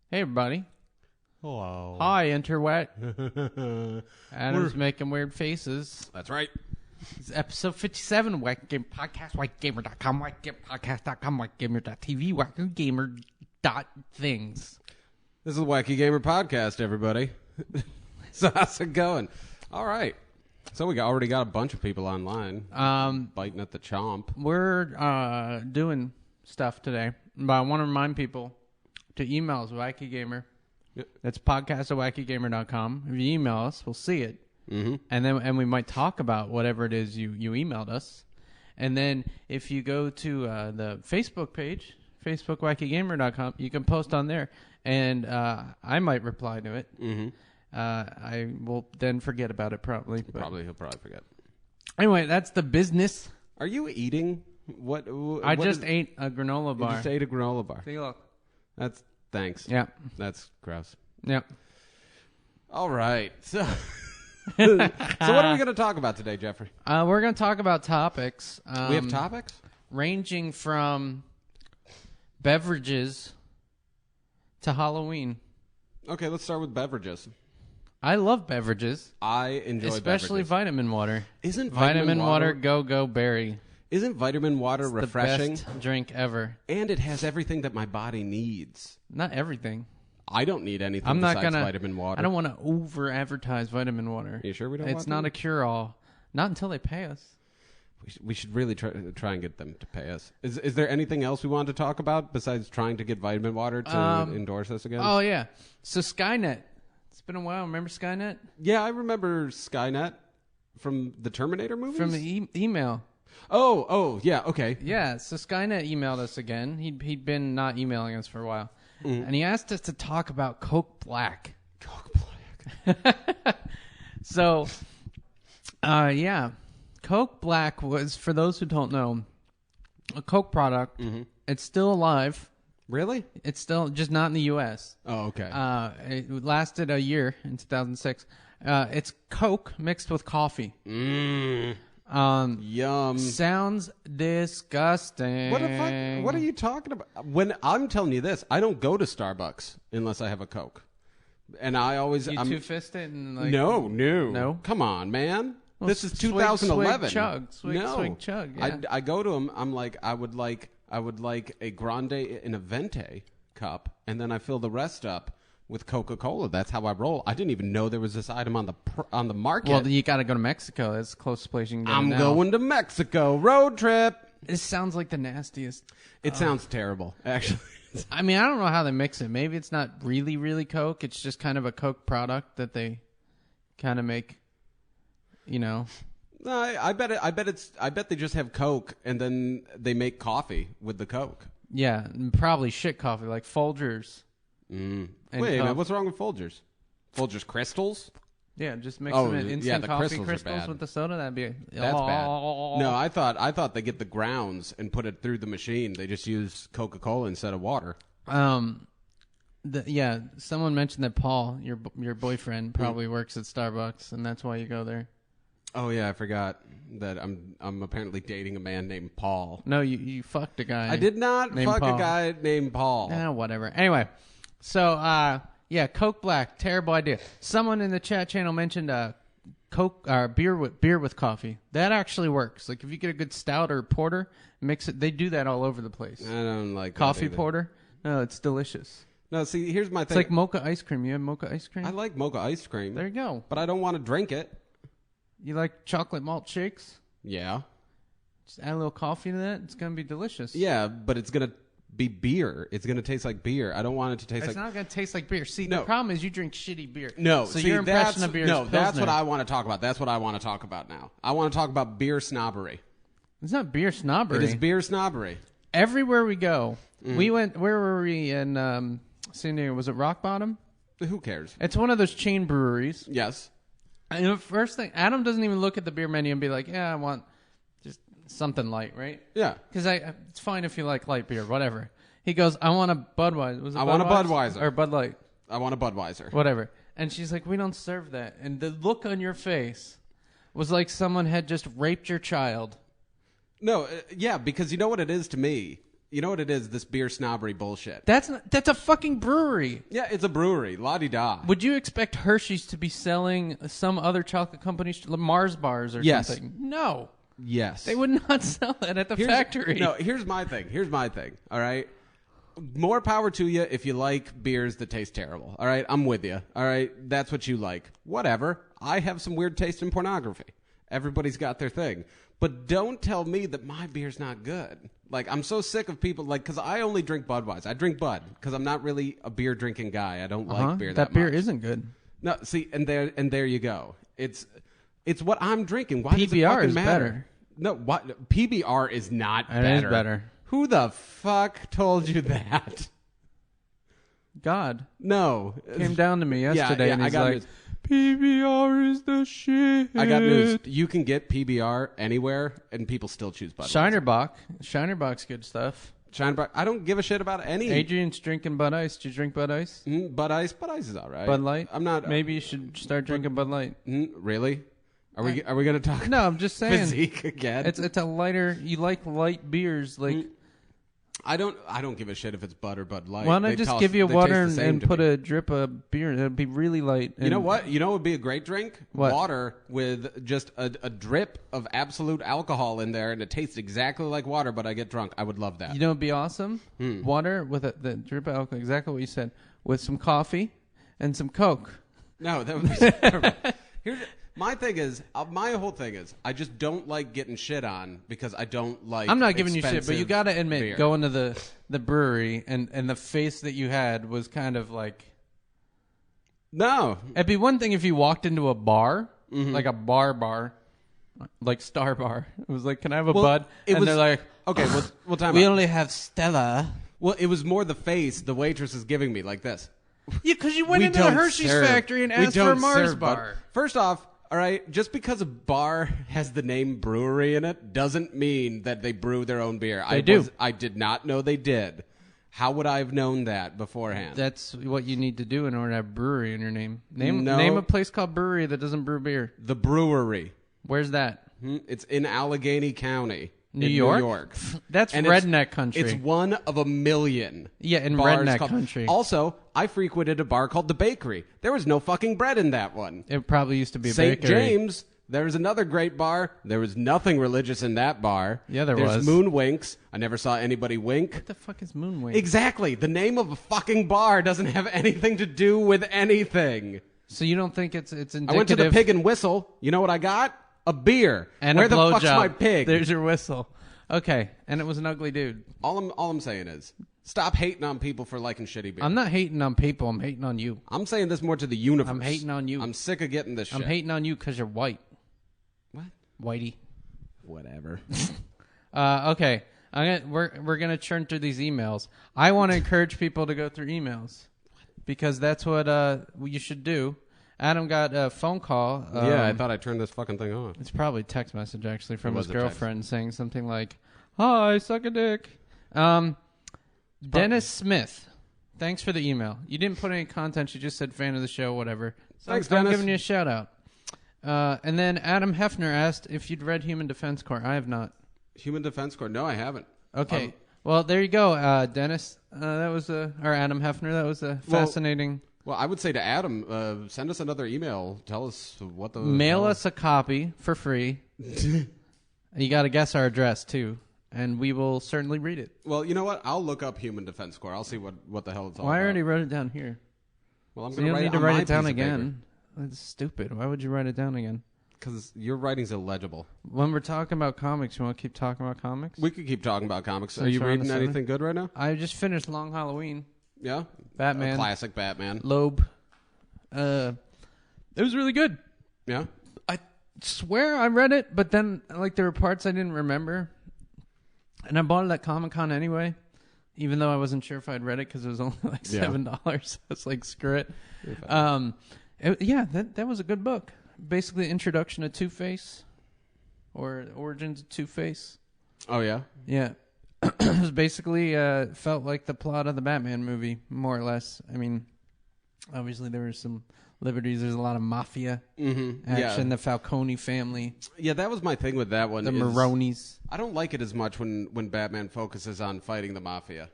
Hey, everybody. Hello. Hi, Interwet. Adam's making weird faces. That's right. It's episode 57, Wacky Gamer Podcast, WackyGamer.com, WackyGamerPodcast.com, WackyGamer.tv, WackyGamer.things. This is the Wacky Gamer Podcast, everybody. So how's it going? All right. So we already got a bunch of people online biting at the chomp. We're doing stuff today, but I want to remind people to email us, Wacky Gamer. Yep. That's podcast at WackyGamer.com. If you email us, we'll see it. Mm-hmm. And we might talk about whatever it is you emailed us. And then if you go to the Facebook page, Facebook.WackyGamer.com, you can post on there. And I might reply to it. Mm-hmm. I will then forget about it probably. He'll probably forget. Anyway, that's the business. Are you eating? I just ate a granola bar. You just ate a granola bar. See, look. Thanks. Yeah. That's gross. Yeah. All right. So what are we going to talk about today, Jeffrey? We're going to talk about topics. We have topics? Ranging from beverages to Halloween. Okay, let's start with beverages. I love beverages. I enjoy especially beverages. vitamin water. Isn't vitamin water go berry? Isn't vitamin water It's refreshing? the best drink ever. And it has everything that my body needs. Not everything. I don't need anything I'm not besides gonna. vitamin water. I don't want to over advertise vitamin water. You sure we don't? It's not a cure all. Not until they pay us. We should really try and get them to pay us. Is there anything else we want to talk about besides trying to get vitamin water to endorse us again? Oh yeah. So Skynet. It's been a while. Remember Skynet? Yeah, I remember Skynet from the Terminator movies. From the email. Oh, yeah, okay. Yeah, so Skynet emailed us again. He'd been not emailing us for a while. And he asked us to talk about Coke Black. Coke Black. So, yeah. Coke Black was, for those who don't know, a Coke product. Mm-hmm. It's still alive. Really? It's still just not in the U.S. Oh, okay. It lasted a year in 2006. It's Coke mixed with coffee. Yum. Sounds disgusting. What are you talking about? When I'm telling you this, I don't go to Starbucks unless I have a Coke. And I always... You two-fist it? And like, No. Come on, man. Well, this is 2011. Swig, chug. Yeah. I go to them. I'm like, I would like a grande in a venti cup, and then I fill the rest up with Coca-Cola. That's how I roll. I didn't even know there was this item on the market. Well, you got to go to Mexico. That's the closest place you can get. I'm going to Mexico. Road trip. This sounds like the nastiest. It sounds terrible, actually. I mean, I don't know how they mix it. Maybe it's not really, really Coke. It's just kind of a Coke product that they kind of make, you know. No, I bet they just have Coke and then they make coffee with the Coke. Yeah, and probably shit coffee like Folgers. Wait a minute, what's wrong with Folgers? Folgers Crystals? Yeah, just mix them in instant the coffee crystals with the soda. That'd be that's bad. No, I thought they get the grounds and put it through the machine. They just use Coca-Cola instead of water. Yeah, someone mentioned that Paul, your boyfriend, probably works at Starbucks, and that's why you go there. Oh yeah, I forgot that I'm apparently dating a man named Paul. No, you fucked a guy. I did not fuck Paul. a guy named Paul. Whatever. Anyway, so yeah, Coke Black, terrible idea. Someone in the chat channel mentioned Coke or beer with coffee. That actually works. Like if you get a good stout or porter, mix it. They do that all over the place. I don't like coffee porter. No, it's delicious. No, see, here's my thing. It's like mocha ice cream. You have mocha ice cream? I like mocha ice cream. There you go. But I don't want to drink it. You like chocolate malt shakes? Yeah. Just add a little coffee to that. It's going to be delicious. Yeah, but it's going to be beer. It's going to taste like beer. I don't want it to taste like... It's not going to taste like beer. See, the problem is you drink shitty beer. No. So see, your impression of beer is Pilsner. That's what I want to talk about. That's what I want to talk about now. I want to talk about beer snobbery. It's not beer snobbery. It is beer snobbery. Everywhere we go, we went... Where were we in San Diego? Was it Rock Bottom? Who cares? It's one of those chain breweries. Yes. And the first thing, Adam doesn't even look at the beer menu and be like, yeah, I want just something light, right? Yeah. Because it's fine if you like light beer, whatever. He goes, I want a Budweiser. I want a Budweiser. Or Bud Light. I want a Budweiser. Whatever. And she's like, we don't serve that. And the look on your face was like someone had just raped your child. No, yeah, because you know what it is to me? You know what it is? This beer snobbery bullshit. That's a fucking brewery. Yeah, it's a brewery. La-di-da. Would you expect Hershey's to be selling some other chocolate company, Mars bars or Yes. something? No. Yes. They would not sell that at the factory. No, here's my thing. All right? More power to you if you like beers that taste terrible. All right? I'm with you. All right? That's what you like. Whatever. I have some weird taste in pornography. Everybody's got their thing. But don't tell me that my beer's not good. Like, I'm so sick of people, like, because I only drink Budweiser. I drink Bud because I'm not really a beer drinking guy. I don't like beer that much. That beer isn't good. No, see, and there you go. It's what I'm drinking. Why does it PBR fucking is matter? better. No, what PBR is not better. It is better. Who the fuck told you that? God No, came down to me yesterday and I he's got like, news. PBR is the shit. I got news. You can get PBR anywhere, and people still choose Budweiser. Shinerbach's good stuff. Shinerbach. I don't give a shit about any. Adrian's drinking Bud Ice. Do you drink Bud Ice? Bud Ice is all right. Bud Light? I'm not. Maybe you should start drinking Bud Light. Really? Are we going to talk? No, I'm just saying. Physique again. It's a lighter. You like light beers, like. I don't give a shit if it's Bud or Bud Light. Why don't I just give you they water taste the same and to put me. a drip of beer? It'd be really light. You know what? You know what would be a great drink? What? Water with just a drip of absolute alcohol in there, and it tastes exactly like water, but I get drunk. I would love that. You know what'd be awesome? Water with the drip of alcohol, exactly what you said, with some coffee and some Coke. No, that would be terrible. My whole thing is, I just don't like getting shit on because I don't like. I'm not giving you shit, but you expensive got to admit, beer. going to the brewery and the face that you had was kind of like. No, It'd be one thing if you walked into a bar, like a bar, like Star Bar. It was like, "Can I have a Bud?" And they're like, okay, well, time "We out. only have Stella." Well, it was more the face the waitress is giving me like this. Yeah, because you went We into the don't Hershey's serve- factory and we asked for a don't Mars serve Bud. bar. First off, all right, just because a bar has the name brewery in it doesn't mean that they brew their own beer. They do. I did not know they did. How would I have known that beforehand? That's what you need to do in order to have brewery in your name. Name No. a place called Brewery that doesn't brew beer. The brewery. Where's that? It's in Allegheny County. New in York? New York. That's And redneck country. It's one of a million. Yeah, in bars redneck called- country. Also, I frequented a bar called The Bakery. There was no fucking bread in that one. It probably used to be a St. bakery. James, there's another great bar. There was nothing religious in that bar. Yeah, there's There's Moonwinks. I never saw anybody wink. What the fuck is Moonwing? Exactly. The name of a fucking bar doesn't have anything to do with anything. So you don't think it's indicative? I went to the Pig and Whistle. You know what I got? A beer. and Where a the blowjob. fuck's my pig? There's your whistle. Okay, and it was an ugly dude. All I'm saying is, stop hating on people for liking shitty beer. I'm not hating on people. I'm hating on you. I'm saying this more to the universe. I'm hating on you. I'm sick of getting this shit. I'm hating on you because you're white. What? Whitey. Whatever. Okay. We're gonna churn through these emails. I want to encourage people to go through emails because that's what you should do. Adam got a phone call. Yeah, I thought I turned this fucking thing off. It's probably a text message actually from It his was a text. girlfriend saying something like, "Hi, suck a dick." Dennis Smith, thanks for the email. You didn't put any content. You just said fan of the show, whatever. So Thanks, I'm Dennis. giving you a shout out. And then Adam Hefner asked if you'd read Human Defense Corps. I have not. Human Defense Corps. No, I haven't. Okay. Well, there you go, Dennis. That was or Adam Hefner. That was a fascinating. Well, I would say to Adam, send us another email. Tell us what the Mail hell- us a copy for free. You got to guess our address too, and we will certainly read it. Well, you know what? I'll look up Human Defense Corps. I'll see what the hell it's all Well, I about. already wrote it down here. Well, I'm So going you to don't need to on write my it down piece of paper. again. That's stupid. Why would you write it down again? Because your writing's illegible. When we're talking about comics, you want to keep talking about comics? We could keep talking about comics. Are Are you you trying to reading say anything good right now? I just finished Long Halloween. Yeah? Batman. A classic Batman. Loeb. It was really good. Yeah? I swear I read it, but then like there were parts I didn't remember, and I bought it at Comic-Con anyway, even though I wasn't sure if I'd read it because it was only like $7. I was like, screw it. That was a good book. Basically, the introduction to Two-Face, or origins of Two-Face. Oh, yeah? Yeah, it was basically felt like the plot of the Batman movie, more or less. I mean, Obviously, there were some liberties. There's a lot of mafia action. Yeah. The Falcone family, Yeah, that was my thing with that one. the is Maronis. I don't like it as much when Batman focuses on fighting the mafia.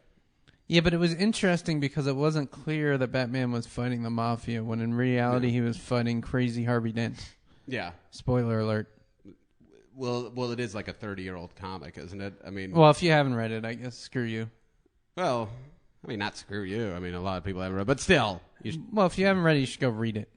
Yeah, but it was interesting because it wasn't clear that Batman was fighting the mafia when in reality he was fighting crazy Harvey Dent. Yeah. Spoiler alert. Well, it is like a 30-year-old comic, isn't it? I mean, Well, if you haven't read it, I guess screw you. well, I mean, not screw you. I mean, a lot of people haven't read, but still, Well, if you haven't read it, you should go read it.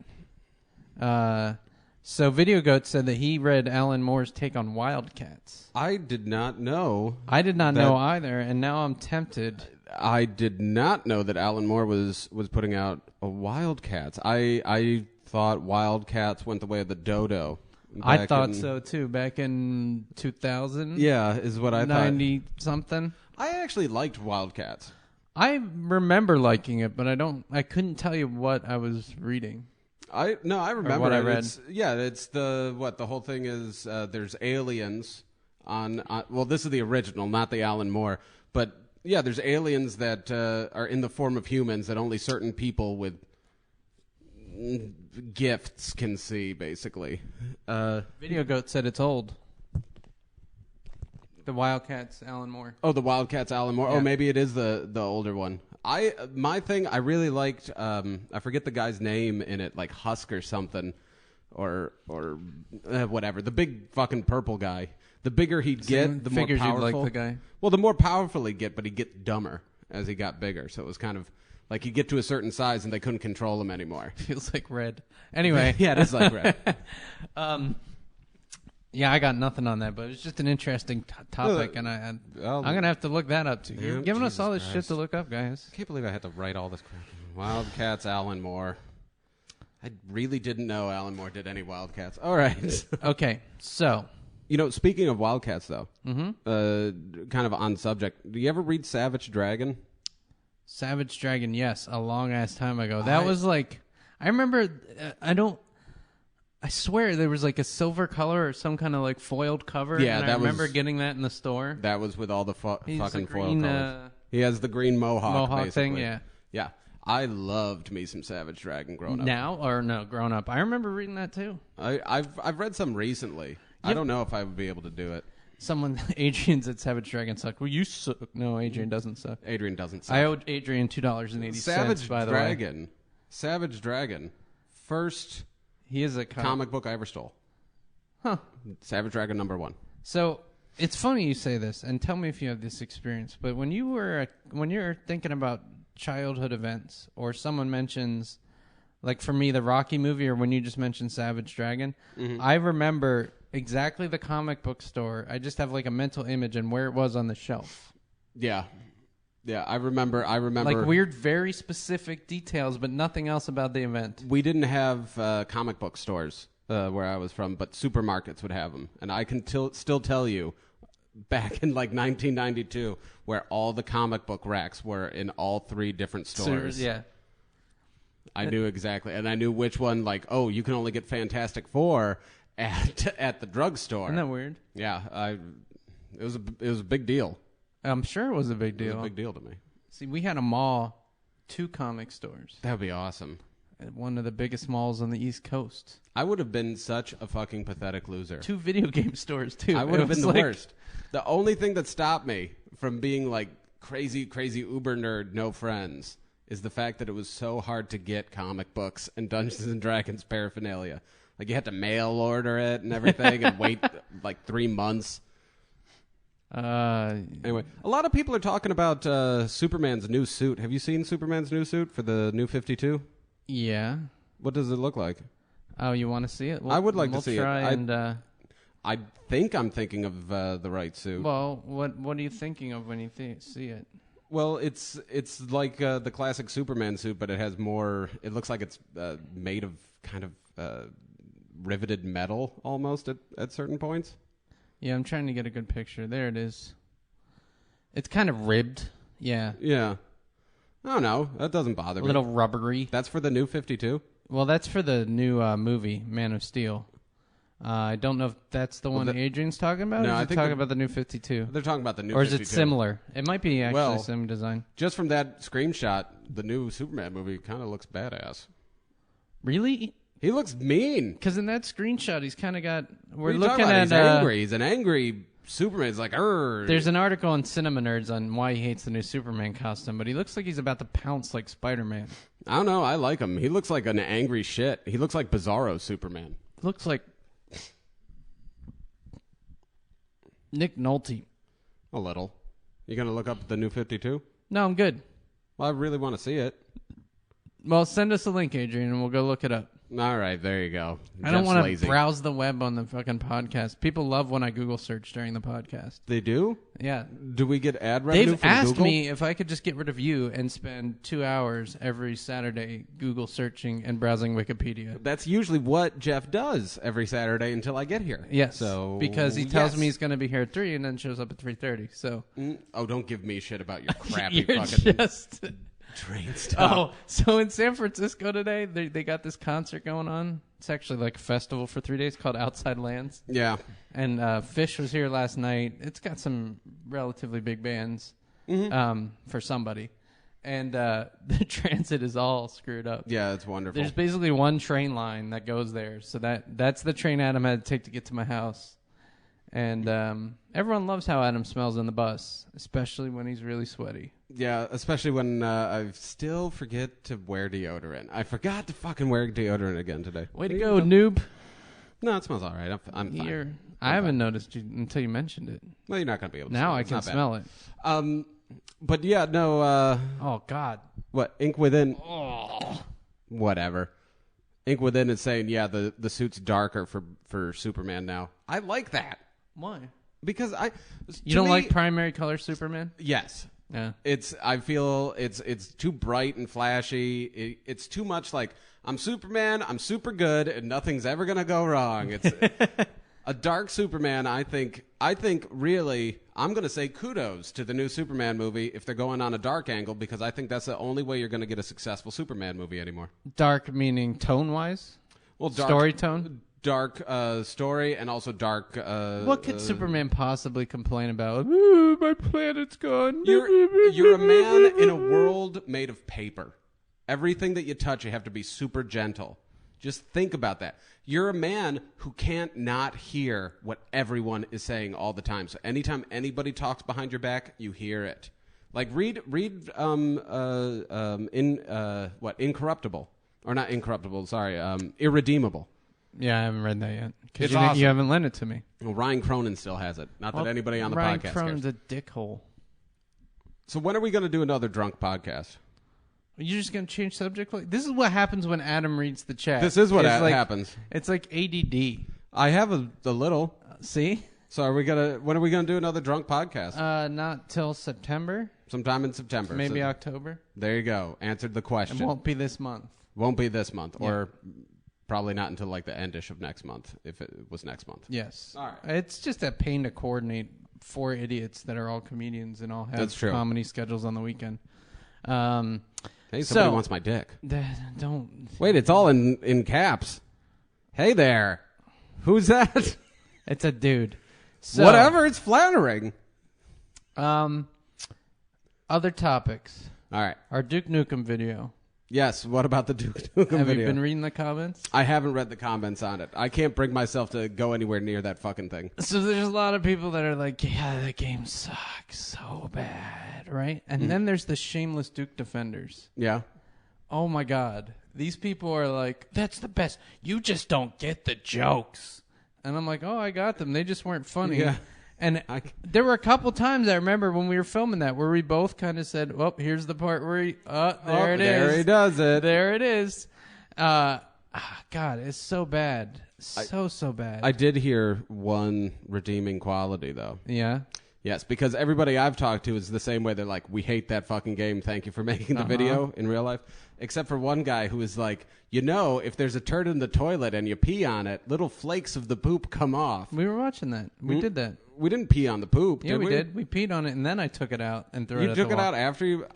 So Video Goat said that he read Alan Moore's take on Wildcats. I did not know. I did not know either, and now I'm tempted. I did not know that Alan Moore was putting out a Wildcats. I thought Wildcats went the way of the dodo. I thought so too. Back in 2000, Yeah, is what I thought. 90 something. I actually liked Wildcats. I remember liking it, but I couldn't tell you what I was reading. I remember what I it. read. It's the whole thing is there's aliens on well, this is the original, not the Alan Moore, but yeah, there's aliens that are in the form of humans that only certain people with gifts can see, basically. Video Goat said it's old. The Wildcats, Alan Moore. Oh, the Wildcats, Alan Moore. Yeah. Oh, maybe it is the older one. My thing, I really liked. I forget the guy's name in it, like Husk or something, or whatever. The big fucking purple guy. The bigger he'd get, the more Figures you'd powerful. like the guy. Well, the more powerful he'd get, but he'd get dumber as he got bigger. So it was kind of like he'd get to a certain size and they couldn't control him anymore. Feels like Red. Anyway. Yeah, it is like Red. Yeah, I got nothing on that, but it's just an interesting topic, and I'm going to have to look that up, too. You're giving us all this shit to look up, guys. I can't believe I had to write all this crap. Wildcats, Alan Moore. I really didn't know Alan Moore did any Wildcats. All right. Okay, so. You know, speaking of Wildcats, though, kind of on subject, do you ever read Savage Dragon? Savage Dragon, yes, a long-ass time ago. That was like, I remember, I swear there was like a silver color or some kind of like foiled cover. Yeah, and I remember getting that in the store. That was with all the fucking foil green, colors. He has the green mohawk basically. thing, yeah. Yeah. I loved me some Savage Dragon growing up. Now or no, grown up. I remember reading that too. I've read some recently. I don't know if I would be able to do it. Adrian's at Savage Dragon suck. Well, you suck. No, Adrian doesn't suck. Adrian doesn't suck. I owed Adrian $2.80. Savage by the Dragon. way. Savage Dragon. First He is a comic book I ever stole. Huh. Savage Dragon #1. So it's funny you say this, and tell me if you have this experience. But when you're thinking about childhood events, or someone mentions, like for me, the Rocky movie, or when you just mentioned Savage Dragon, I remember exactly the comic book store. I just have like a mental image and where it was on the shelf. Yeah. Yeah, I remember. Like weird, very specific details, but nothing else about the event. We didn't have comic book stores where I was from, but supermarkets would have them. And I can still tell you, back in like 1992, where all the comic book racks were in all 3 different stores. Yeah. I knew exactly. And I knew which one, like, oh, you can only get Fantastic Four at the drugstore. Isn't that weird? Yeah, it was a big deal. I'm sure it was a big deal. It was a big deal to me. See, we had a mall, 2 comic stores. That would be awesome. At one of the biggest malls on the East Coast. I would have been such a fucking pathetic loser. 2 video game stores, too. I would have been the worst. The only thing that stopped me from being like crazy Uber nerd, no friends, is the fact that it was so hard to get comic books and Dungeons and Dragons paraphernalia. Like you had to mail order it and everything and wait like 3 months. Anyway, a lot of people are talking about Superman's new suit. Have you seen Superman's new suit for the New 52? Yeah. What does it look like? Oh, you want to see it? I would like to see it. I think I'm thinking of the right suit. Well, what are you thinking of when you see it? Well, it's like the classic Superman suit, but it has more. It looks like it's made of kind of riveted metal almost at certain points. Yeah, I'm trying to get a good picture. There it is. It's kind of ribbed. Yeah. Yeah. I don't know. That doesn't bother me. A little rubbery. That's for the New 52? Well, that's for the new movie, Man of Steel. I don't know if that's the one Adrian's talking about. No, or is I he think talking about the new 52? They're talking about the new 52. Or is it similar? It might be actually same design. Just from that screenshot, the new Superman movie kind of looks badass. Really? He looks mean. Because in that screenshot, he's kind of got... We're looking at... He's angry. He's an angry Superman. He's like, Urgh. There's an article on Cinema Nerds on why he hates the new Superman costume, but he looks like he's about to pounce like Spider-Man. I don't know. I like him. He looks like an angry shit. He looks like Bizarro Superman. Looks like... Nick Nolte. A little. You going to look up the new 52? No, I'm good. Well, I really want to see it. Well, send us a link, Adrian, and we'll go look it up. All right, there you go. I don't want to browse the web on the fucking podcast. People love when I Google search during the podcast. They do? Yeah. Do we get ad revenue They've from asked Google? me if I could just get rid of you and spend 2 hours every Saturday Google searching and browsing Wikipedia. That's usually what Jeff does every Saturday until I get here. Yes. So because he tells me he's going to be here at 3 and then shows up at 3:30. So. Oh, don't give me shit about your crappy You're fucking just train stuff. Oh, so in San Francisco today, they got this concert going on. It's actually like a festival for 3 days called Outside Lands. Yeah. And Fish was here last night. It's got some relatively big bands for somebody. And the transit is all screwed up. Yeah, it's wonderful. There's basically one train line that goes there. So that's the train Adam had to take to get to my house. And everyone loves how Adam smells in the bus, especially when he's really sweaty. Yeah, especially when I still forget to wear deodorant. I forgot to fucking wear deodorant again today. Way to go, noob. No, it smells all right. I'm fine. I haven't noticed you until you mentioned it. Well, you're not going to be able to now smell it. I can smell it. But yeah, no. Oh, God. What? Ink Within? Oh. Whatever. Ink Within is saying, yeah, the suit's darker for Superman now. I like that. Why? Because you don't like primary color Superman? Yes. Yeah. I feel it's too bright and flashy. It's too much like I'm Superman, I'm super good, and nothing's ever gonna go wrong. It's a dark Superman. I think really I'm gonna say kudos to the new Superman movie if they're going on a dark angle, because I think that's the only way you're gonna get a successful Superman movie anymore. Dark meaning tone wise? Well, dark, story tone? Dark story and also dark. What could Superman possibly complain about? Ooh, my planet's gone. You're a man in a world made of paper. Everything that you touch, you have to be super gentle. Just think about that. You're a man who can't not hear what everyone is saying all the time. So anytime anybody talks behind your back, you hear it. Like read Incorruptible, or not Incorruptible? Sorry, Irredeemable. Yeah, I haven't read that yet. It's awesome. You haven't lent it to me. Well, Ryan Cronin still has it. Not that anybody on the Ryan podcast Cronin's cares. a dickhole. So when are we going to do another drunk podcast? You're just going to change subject? This is what happens when Adam reads the chat. This is what happens. It's like ADD. I have a little. See? So when are we going to do another drunk podcast? Not till September. Sometime in September. Maybe October. There you go. Answered the question. It won't be this month. Won't be this month. Yeah. Or probably not until like the endish of next month, if it was next month. Yes. All right. It's just a pain to coordinate 4 idiots that are all comedians and all have comedy schedules on the weekend. Hey, somebody wants my dick. Don't. Wait, it's all in caps. Hey there. Who's that? It's a dude. So, whatever, it's flattering. Other topics. All right. Our Duke Nukem video. Yes, what about the Duke Nukem video? Have you been reading the comments? I haven't read the comments on it. I can't bring myself to go anywhere near that fucking thing. So there's a lot of people that are like, yeah, the game sucks so bad, right? And then there's the shameless Duke defenders. Yeah. Oh, my God. These people are like, that's the best. You just don't get the jokes. And I'm like, oh, I got them. They just weren't funny. Yeah. And there were a couple times I remember when we were filming that where we both kind of said, well, here's the part where it is. There he does it. There it is. God, it's so bad. So bad. I did hear one redeeming quality, though. Yeah? Yes, because everybody I've talked to is the same way. They're like, we hate that fucking game. Thank you for making the video in real life. Except for one guy who is like, if there's a turd in the toilet and you pee on it, little flakes of the poop come off. We were watching that. We did that. We didn't pee on the poop, did we? Yeah, we did. We peed on it, and then I took it out and threw it at the wall. You took it out after you?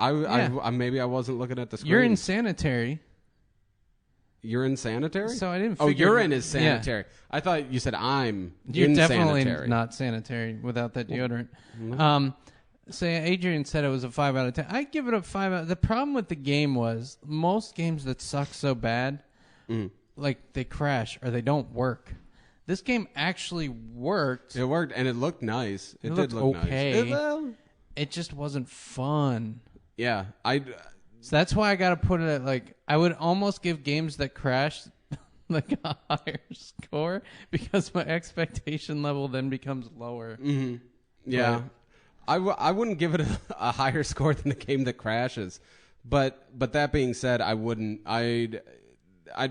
Maybe I wasn't looking at the screen. You're insanitary. Urine sanitary? So I didn't Oh, figure... urine is sanitary. Yeah. I thought you said I'm You're definitely insanitary. not sanitary without that deodorant. No. So Adrian said it was a 5 out of 10. I give it a 5 out. The problem with the game was most games that suck so bad, like they crash or they don't work. This game actually worked. It worked, and it looked nice. It did look okay. nice. It just wasn't fun. Yeah, So that's why I got to put it at, like, I would almost give games that crash like a higher score because my expectation level then becomes lower. Mm-hmm. Yeah. I wouldn't give it a higher score than the game that crashes. But that being said, I wouldn't. I'd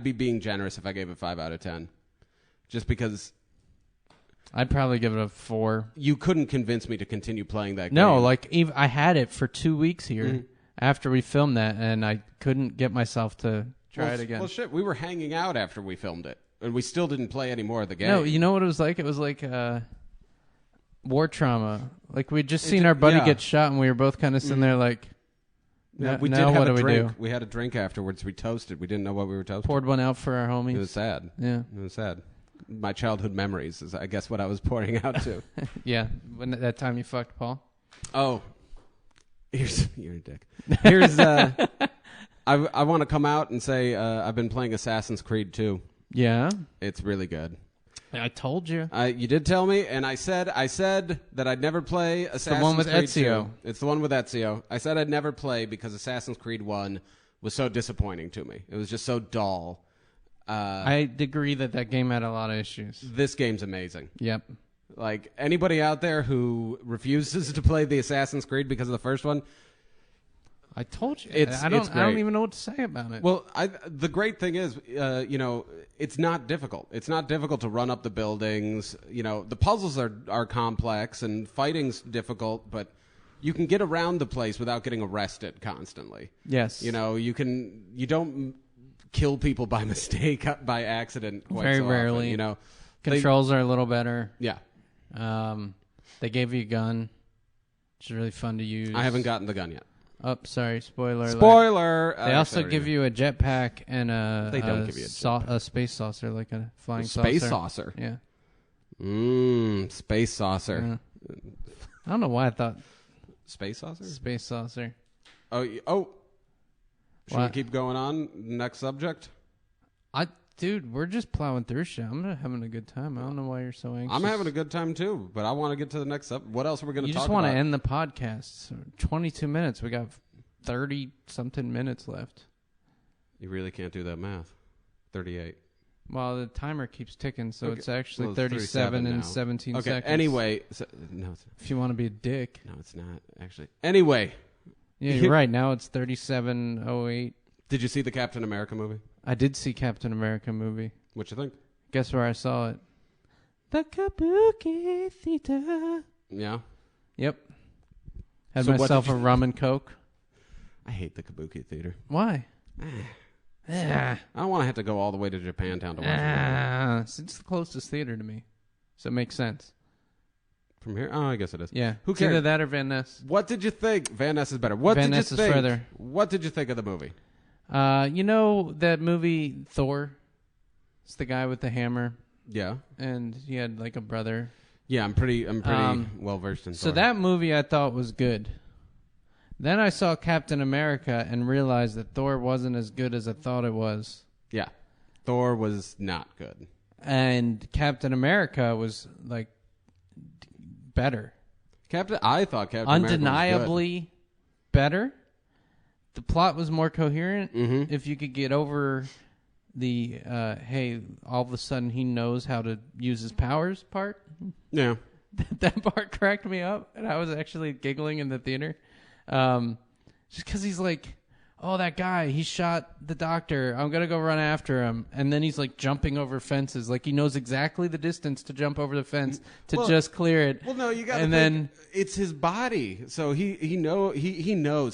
be being generous if I gave it 5 out of 10. Just because I'd probably give it a 4. You couldn't convince me to continue playing that game. No, like I had it for 2 weeks here after we filmed that, and I couldn't get myself to try it again. Well, shit, we were hanging out after we filmed it, and we still didn't play any more of the game. No, you know what it was like? It was like war trauma. Like we'd just seen our buddy get shot, and we were both kind of sitting there like, yeah, we did have a drink. We had a drink afterwards. We toasted. We didn't know what we were toasting. Poured one out for our homies. It was sad. Yeah. It was sad. My childhood memories is, I guess, what I was pouring out to. Yeah. When that time you fucked Paul? Oh. You're a dick. Here's, I want to come out and say I've been playing Assassin's Creed 2. Yeah? It's really good. I told you. You did tell me, and I said that I'd never play Assassin's Creed 2. The one with Ezio. It's the one with Ezio. I said I'd never play because Assassin's Creed 1 was so disappointing to me. It was just so dull. I agree that game had a lot of issues. This game's amazing. Yep. Like, anybody out there who refuses to play the Assassin's Creed because of the first one, I told you. It's I don't great. even know what to say about it. Well, the great thing is, it's not difficult. It's not difficult to run up the buildings. The puzzles are complex and fighting's difficult, but you can get around the place without getting arrested constantly. Yes. You don't kill people by mistake, by accident. Quite Very so rarely. Often, Controls are a little better. Yeah. They gave you a gun, which is really fun to use. I haven't gotten the gun yet. Oh, sorry, spoiler alert. Spoiler! They also give you a jetpack and They don't give you a space saucer, like a flying space saucer. saucer. Yeah. Space saucer. I don't know why I thought Space saucer? space saucer. Oh. Should we keep going on? Next subject? Dude, we're just plowing through shit. I'm having a good time. I don't know why you're so anxious. I'm having a good time too, but I want to get to the next subject. What else are we going to talk about? You just want to end the podcast. So 22 minutes. We got 30-something minutes left. You really can't do that math. 38. Well, the timer keeps ticking, so Okay. it's actually Well, it's 37 and now. 17 Okay, seconds. anyway. No, If you want to be a dick. no, it's not, actually. Anyway. Yeah, you're right. Now it's 37:08. Did you see the Captain America movie? I did see Captain America movie. What you think? Guess where I saw it? The Kabuki Theater. Yeah? Yep. Had So what myself a did you- rum and coke. I hate the Kabuki Theater. Why? I don't want to have to go all the way to Japantown to watch it. It's the closest theater to me, so it makes sense. From here? Oh, I guess it is. Yeah. Who It's either cares? that or Van Ness. What did you think? Van Ness is better. What Van did Ness you is think? further. What did you think of the movie? You know that movie Thor? It's the guy with the hammer, Yeah. and he had like a brother. Yeah, I'm pretty well versed in So Thor. that movie I thought was good. Then I saw Captain America and realized that Thor wasn't as good as I thought it was. Yeah. Thor was not good. And Captain America was like better. I thought Captain America was Undeniably better. The plot was more coherent. Mm-hmm. If you could get over the hey, all of a sudden he knows how to use his powers part. good. Yeah. That part cracked me up, and I was actually giggling in the theater. Just because he's like, oh, that guy, he shot the doctor. I'm going to go run after him. And then he's like jumping over fences. Like he knows exactly the distance to jump over the fence to just clear it. Well, no, you got to And think then it's his body. So he knows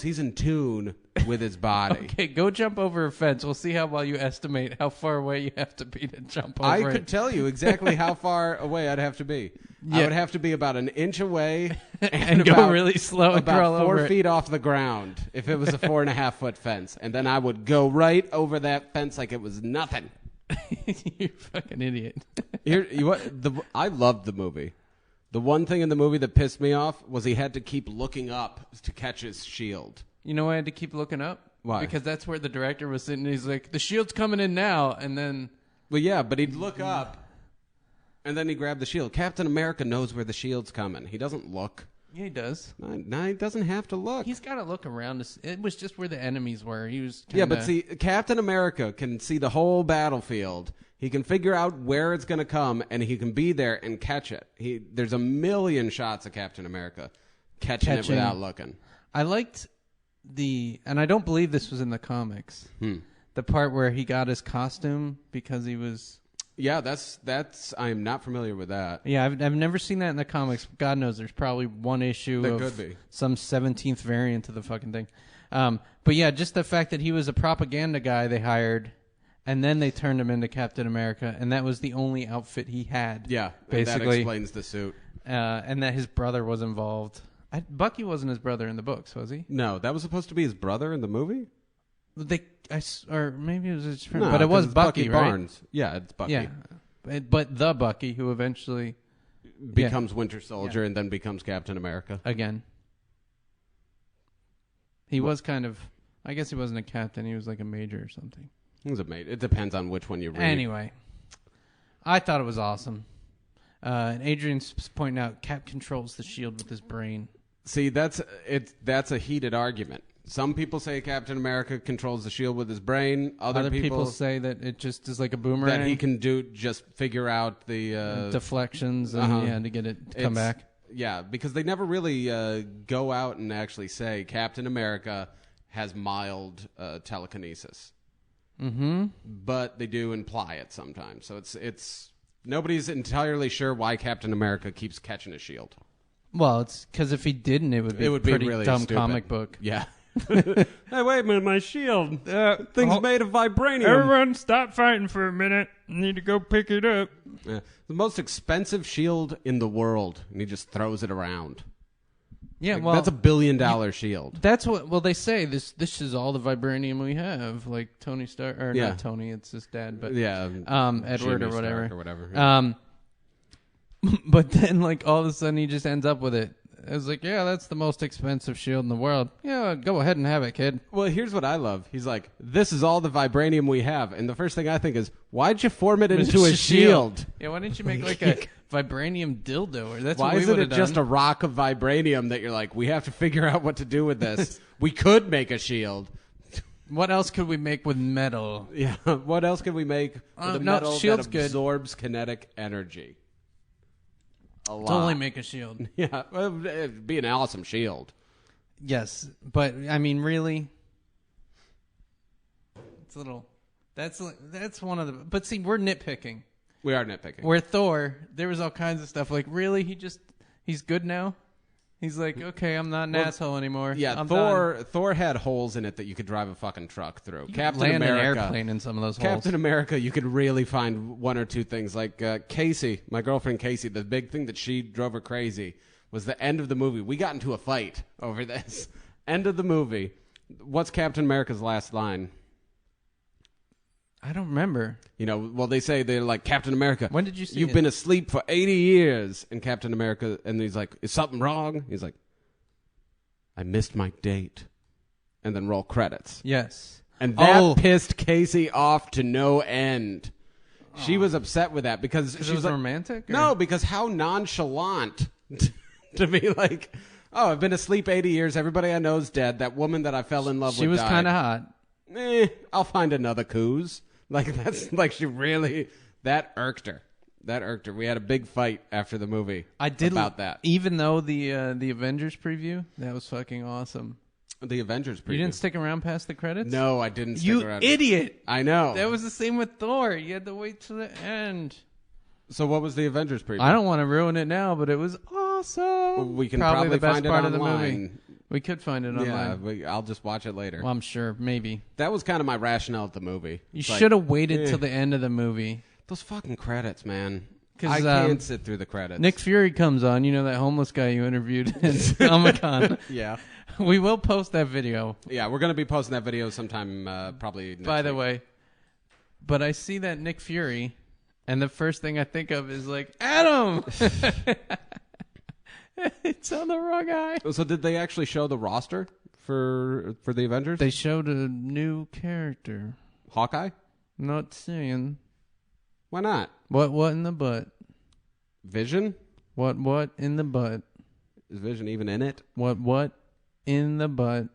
he's in tune with his body. Okay, go jump over a fence. We'll see how well you estimate how far away you have to be to jump over I it. could tell you exactly how far away I'd have to be. Yeah. I would have to be about an inch away and about, go really slow and crawl about 4 over feet off the ground if it was a 4.5 foot fence. And then I would go right over that fence like it was nothing. it. You're a fucking idiot. I loved the movie. The one thing in the movie that pissed me off was he had to keep looking up to catch his shield. You know why I had to keep looking up? Why? Because that's where the director was sitting. He's like, the shield's coming in now. And then... Well, yeah, but he'd look up, and then he'd grab the shield. Captain America knows where the shield's coming. He doesn't look. Yeah, he does. No, he doesn't have to look. He's got to look around. It was just where the enemies were. He was kinda... Yeah, but see, Captain America can see the whole battlefield. He can figure out where it's going to come, and he can be there and catch it. There's a million shots of Captain America catching it without looking. I liked and I don't believe this was in the comics, the part where he got his costume because he was... Yeah, that's. I am not familiar with that. Yeah, I've never seen that in the comics. God knows there's probably one issue There of could be. some 17th variant of the fucking thing. But yeah, just the fact that he was a propaganda guy they hired, and then they turned him into Captain America, and that was the only outfit he had. Yeah, basically. that explains the suit. And that his brother was involved. Bucky wasn't his brother in the books, was he? No, that was supposed to be his brother in the movie? Or maybe it was his friend. No, but it was 'cause it's Bucky, right? Barnes. Yeah, it's Bucky. Yeah. But the Bucky who eventually... Becomes Winter Soldier and then becomes Captain America. Again. He was kind of... I guess he wasn't a captain. He was like a major or something. It depends on which one you read. Anyway. I thought it was awesome. And Adrian's pointing out Cap controls the shield with his brain. See, that's a heated argument. Some people say Captain America controls the shield with his brain. Other people say that it just is like a boomerang. That he can just figure out the deflections and to get it to come back. Yeah, because they never really go out and actually say Captain America has mild telekinesis. Mm-hmm. But they do imply it sometimes. So it's nobody's entirely sure why Captain America keeps catching a shield. Well, it's because if he didn't, it would be a pretty really dumb stupid. comic book. Yeah. Hey, wait a minute, my shield. Thing's made of vibranium. Everyone stop fighting for a minute. I need to go pick it up. The most expensive shield in the world, and he just throws it around. Yeah, Like, well, that's $1 billion shield. that's what. Well, they say this is all the vibranium we have. Like Tony Stark, or Yeah. not Tony, it's his dad, but Yeah, Edward Jimmy or whatever. Stark or whatever. But then, like, all of a sudden, he just ends up with it. It's like, yeah, that's the most expensive shield in the world. Yeah, go ahead and have it, kid. Well, here's what I love. He's like, this is all the vibranium we have. And the first thing I think is, why'd you form it into a shield? Yeah, why didn't you make like a vibranium dildo? Or that's Why what we isn't would've it just a done. rock of vibranium that you're like, we have to figure out what to do with this? We could make a shield. What else could we make with metal? Yeah. What else can we make with a no, metal shield's that good. absorbs kinetic energy? A lot. Totally make a shield. Yeah. Well, it'd be an awesome shield. Yes, but I mean, really, it's a little. That's one of the. But see, we're nitpicking. We are nitpicking. Where Thor, there was all kinds of stuff. Like, really, he's good now. He's like, okay, I'm not an asshole anymore. Yeah, I'm done. Thor had holes in it that you could drive a fucking truck through. You Captain land America, an airplane in some of those holes. Captain America, you could really find one or two things. Like Casey, my girlfriend Casey, the big thing that she drove her crazy was the end of the movie. We got into a fight over this. End of the movie. What's Captain America's last line? I don't remember. You know, well, they're like, Captain America. When did you see You've it? been asleep for 80 years. And Captain America, and he's like, is something wrong? He's like, I missed my date. And then roll credits. Yes. And that pissed Casey off to no end. She was upset with that because it was like, romantic? Or? No, because how nonchalant to be like, oh, I've been asleep 80 years. Everybody I know is dead. That woman that I fell in love with She was died. kind of hot. I'll find another coos. Like, that's like she really, that irked her. That irked her. We had a big fight after the movie about that. Even though the Avengers preview, that was fucking awesome. The Avengers preview. You didn't stick around past the credits? No, I didn't stick around. You idiot! I know. That was the same with Thor. You had to wait to the end. So what was the Avengers preview? I don't want to ruin it now, but it was awesome. We can probably the best find part it of the online. movie. We could find it online. I'll just watch it later. Well, I'm sure. Maybe. That was kind of my rationale at the movie. You should have waited till the end of the movie. Those fucking credits, man. 'Cause, I can't sit through the credits. Nick Fury comes on. You know that homeless guy you interviewed at Comic-Con. Yeah. We will post that video. Yeah, we're going to be posting that video sometime probably next By the week. way, but I see that Nick Fury, and the first thing I think of is like, Adam! It's on the wrong guy. So did they actually show the roster for the Avengers? They showed a new character. Hawkeye? Not saying. Why not? What in the butt? Vision? What in the butt? Is Vision even in it? What in the butt?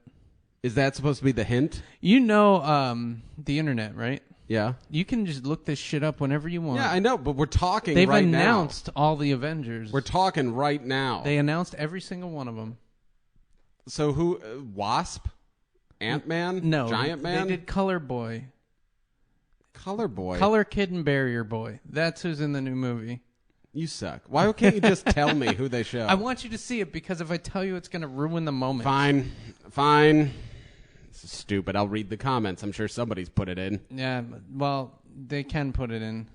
Is that supposed to be the hint? You know the internet, right? Yeah. You can just look this shit up whenever you want. Yeah, I know, but we're talking They've right now. They've announced all the Avengers. We're talking right now. They announced every single one of them. So who? Wasp? Ant-Man? No. Giant Man? They did Color Boy. Color Boy? Color Kid and Barrier Boy. That's who's in the new movie. You suck. Why can't you just tell me who they show? I want you to see it because if I tell you, it's going to ruin the moment. Fine. This is stupid. I'll read the comments. I'm sure somebody's put it in. Yeah, well, they can put it in.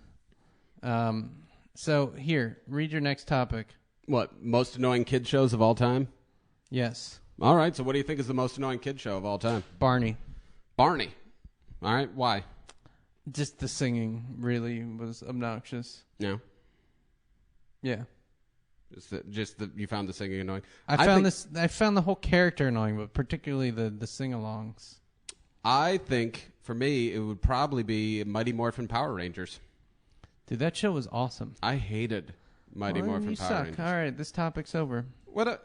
So, here, read your next topic. What, most annoying kid shows of all time? Yes. All right, so what do you think is the most annoying kid show of all time? Barney. Barney. All right, why? Just the singing really was obnoxious. No. Yeah. Just that you found the singing annoying. I found the whole character annoying, but particularly the sing-alongs. I think, for me, it would probably be Mighty Morphin Power Rangers. Dude, that show was awesome. I hated Mighty Morphin Power Rangers. All right, this topic's over.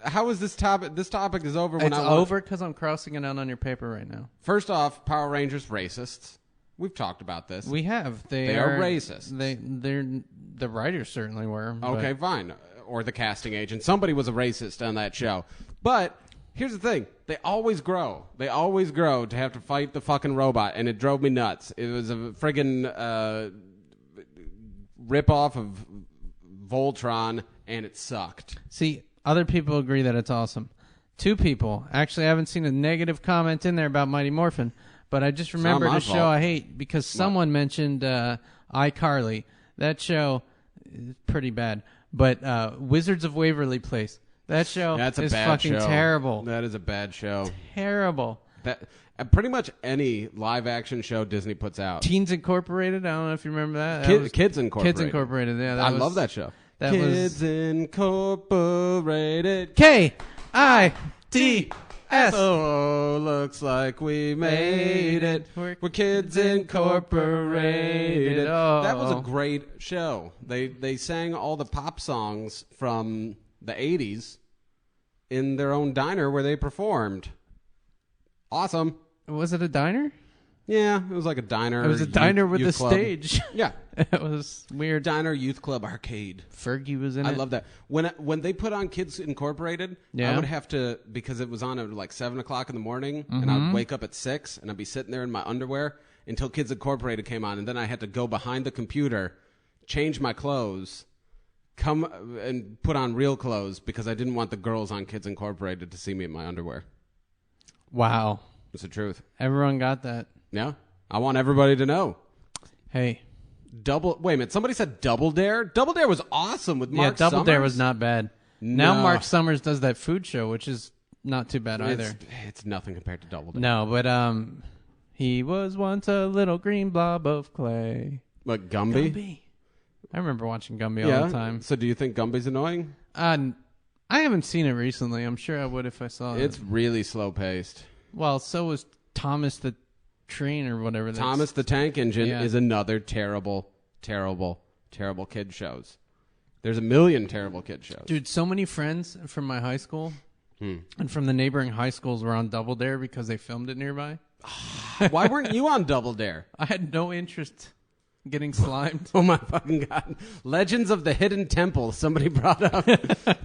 How is this topic? This topic is over when it's over because I'm crossing it out on your paper right now. First off, Power Rangers racists. We've talked about this. We have. They are racist. The writers certainly were. Okay, fine. Or the casting agent. Somebody was a racist on that show. But here's the thing. They always grow. They always grow to have to fight the fucking robot, and it drove me nuts. It was a friggin' rip-off of Voltron, and it sucked. See, other people agree that it's awesome. Two people. Actually, I haven't seen a negative comment in there about Mighty Morphin, but I just remembered a show I hate because someone mentioned iCarly. That show is pretty bad. But Wizards of Waverly Place. That show is fucking terrible. That is a bad show. Terrible. That pretty much any live-action show Disney puts out. Teens Incorporated. I don't know if you remember that. Kids Incorporated. Kids Incorporated. Yeah, I love that show. Kids Incorporated. KIDS. Oh, looks like we made it. We're Kids Incorporated. Oh. That was a great show. They sang all the pop songs from the 80s in their own diner where they performed. Awesome. Was it a diner? Yeah, it was like a diner. It was a diner with a club. stage. Yeah. It was weird. Diner, youth club, arcade. Fergie was in it. I love that. When they put on Kids Incorporated, I would have to, because it was on at like 7 o'clock in the morning, and I'd wake up at 6, and I'd be sitting there in my underwear until Kids Incorporated came on, and then I had to go behind the computer, change my clothes, come and put on real clothes because I didn't want the girls on Kids Incorporated to see me in my underwear. Wow. It's the truth. Everyone got that. Yeah. I want everybody to know. Hey. Wait a minute. Somebody said Double Dare? Double Dare was awesome with Mark Summers. Double Dare was not bad. No. Now Mark Summers does that food show, which is not too bad either. It's nothing compared to Double Dare. No, but he was once a little green blob of clay. Like Gumby? Gumby. I remember watching Gumby all the time. So do you think Gumby's annoying? I haven't seen it recently. I'm sure I would if I saw it. It's really slow-paced. Well, so was Thomas the Train or whatever. Thomas the Tank Engine is another terrible, terrible, terrible kid shows. There's a million terrible kid shows. Dude, so many friends from my high school and from the neighboring high schools were on Double Dare because they filmed it nearby. Why weren't you on Double Dare? I had no interest in getting slimed. Oh my fucking God. Legends of the Hidden Temple, somebody brought up.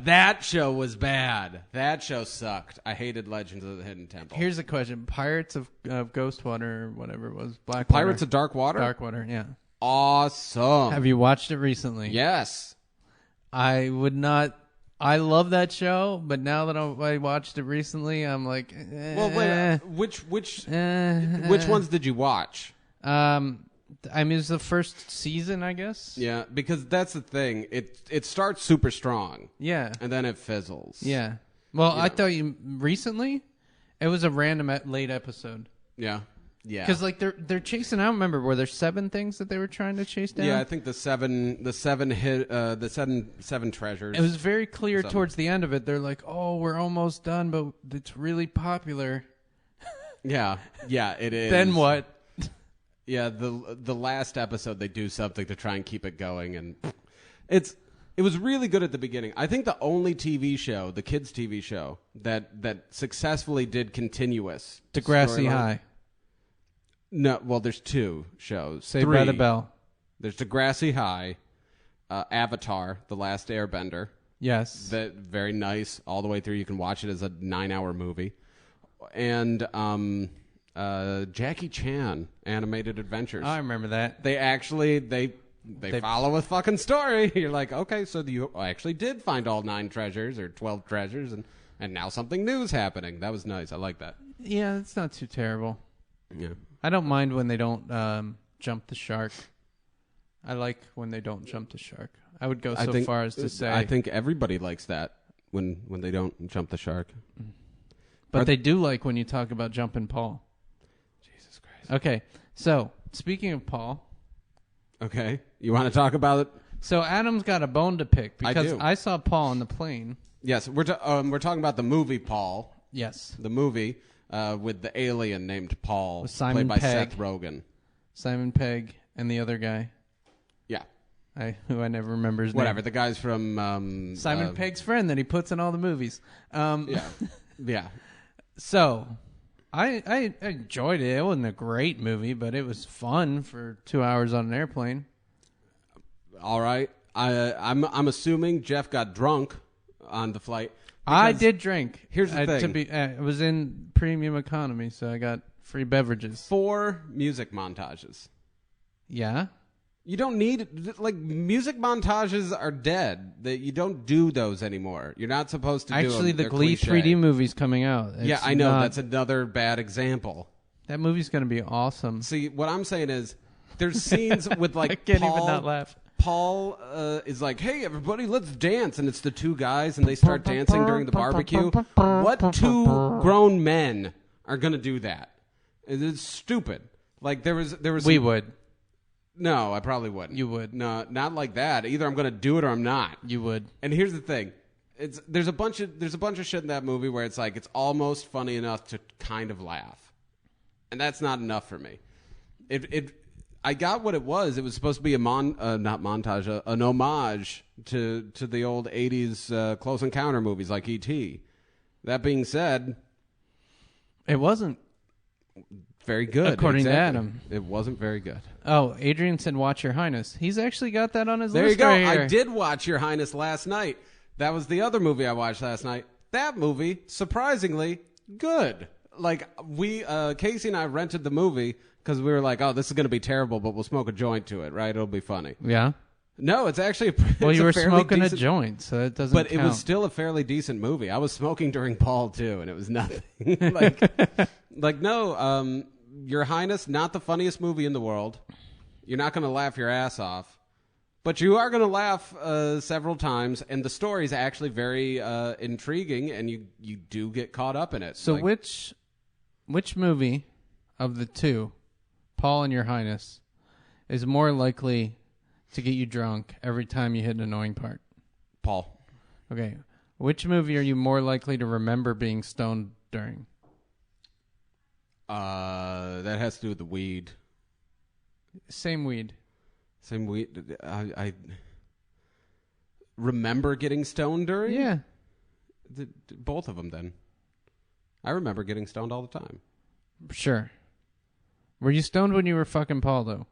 That show was bad. That show sucked. I hated Legends of the Hidden Temple. Here's a question. Pirates of Ghostwater or whatever it was. Blackwater. Pirates of Dark Water? Darkwater, yeah. Awesome. Have you watched it recently? Yes. I would not I love that show, but now that I watched it recently, I'm like, Well, wait, which ones did you watch? I mean, it's the first season, I guess. Yeah, because that's the thing. It starts super strong. Yeah. And then it fizzles. Yeah. Well, You I know. thought you recently, it was a random late episode. Yeah. Yeah. Because like they're chasing. I don't remember. Were there 7 things that they were trying to chase down? Yeah, I think the seven treasures. It was very clear Something. towards the end of it. They're like, "Oh, we're almost done, but it's really popular." Yeah, it is. Then what? Yeah, the last episode they do something to try and keep it going, and it was really good at the beginning. I think the only TV show, the kids TV show that successfully did continuous Degrassi storyline- High. No, well, there's 2 shows. Saved 3. by the Bell. There's Degrassi High, Avatar: The Last Airbender. Yes. That very nice all the way through. You can watch it as a 9-hour movie, and Jackie Chan Animated Adventures. I remember that. They actually they follow a fucking story. You're like, okay, so you actually did find all 9 treasures or 12 treasures, and now something new is happening. That was nice. I like that. Yeah, it's not too terrible. Yeah. I don't mind when they don't jump the shark. I like when they don't jump the shark. I would go so far as to say. I think everybody likes that when they don't jump the shark. But they do like when you talk about jumping Paul. Jesus Christ. Okay, so speaking of Paul, Okay, you want to talk about it? so Adam's got a bone to pick because do. I saw Paul on the plane. Yes, we're talking about the movie Paul, Yes, the movie with the alien named Paul, With Simon played by Pegg. Seth Rogen. Simon Pegg and the other guy, Yeah, who I never remember his whatever. name. The guys from Simon Pegg's friend that he puts in all the movies. Yeah, yeah. So, I enjoyed it. It wasn't a great movie, but it was fun for 2 hours on an airplane. All right. I'm assuming Jeff got drunk on the flight. I because did drink. Here's the thing. It was in premium economy, so I got free beverages. 4 music montages. Yeah? You don't need music montages are dead. That you don't do those anymore. You're not supposed to do Actually, them. the They're Glee cliche. 3D movie's coming out. Yeah, It's I know. not- That's another bad example. that movie's going to be awesome. See, what I'm saying is there's scenes with like I can't Paul, even not laugh. Paul is like, hey, everybody, let's dance. And it's the 2 guys, and they start dancing during the barbecue. What 2 grown men are going to do that? It's stupid. Like, there was We some- would. No, I probably wouldn't. You would. No, not like that. Either I'm going to do it or I'm not. You would. And here's the thing. There's a bunch of shit in that movie where it's like it's almost funny enough to kind of laugh. And that's not enough for me. I got what it was. It was supposed to be an homage to the old 80s Close Encounter movies like E.T. That being said, It wasn't. very good. According to exactly. Adam. It wasn't very good. Oh, Adrian said, "Watch Your Highness." He's actually got that on his There you list go. right here. I did watch Your Highness last night. That was the other movie I watched last night. That movie, surprisingly, good. Like, Casey and I rented the movie because we were like, oh, this is going to be terrible, but we'll smoke a joint to it, right? It'll be funny. Yeah. No, it's actually Well, it's you a were fairly smoking decent, a joint, so it doesn't but count. it was still a fairly decent movie. I was smoking during Paul, too, and it was nothing. No, Your Highness, not the funniest movie in the world. You're not going to laugh your ass off. But you are going to laugh several times, and the story's actually very intriguing, and you do get caught up in it. So which movie of the 2, Paul and Your Highness, is more likely to get you drunk every time you hit an annoying part? Paul. Okay. Which movie are you more likely to remember being stoned during? That has to do with the weed. Same weed. Same weed. I remember getting stoned during? Yeah. Both of them, then. I remember getting stoned all the time. Sure. Were you stoned when you were fucking Paul, though?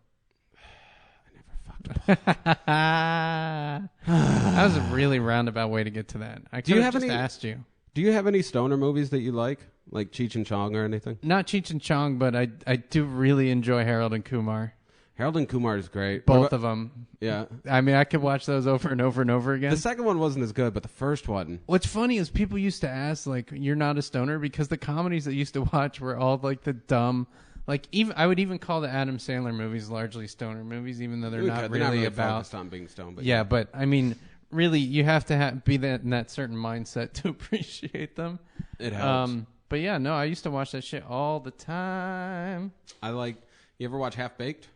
That was a really roundabout way to get to that. I could have just asked you. Do you have any stoner movies that you like Cheech and Chong or anything? Not Cheech and Chong, but I do really enjoy Harold and Kumar. Harold and Kumar is great. Both of them. Yeah. I mean, I could watch those over and over and over again. The second one wasn't as good, but the first one. What's funny is people used to ask, like, you're not a stoner? Because the comedies that I used to watch were all, like, the dumb... Like, I would even call the Adam Sandler movies largely stoner movies, even though they're not really about... focused on being stoned. But yeah, but, I mean, really, you have to be in that certain mindset to appreciate them. It helps. But, yeah, no, I used to watch that shit all the time. You ever watch Half Baked?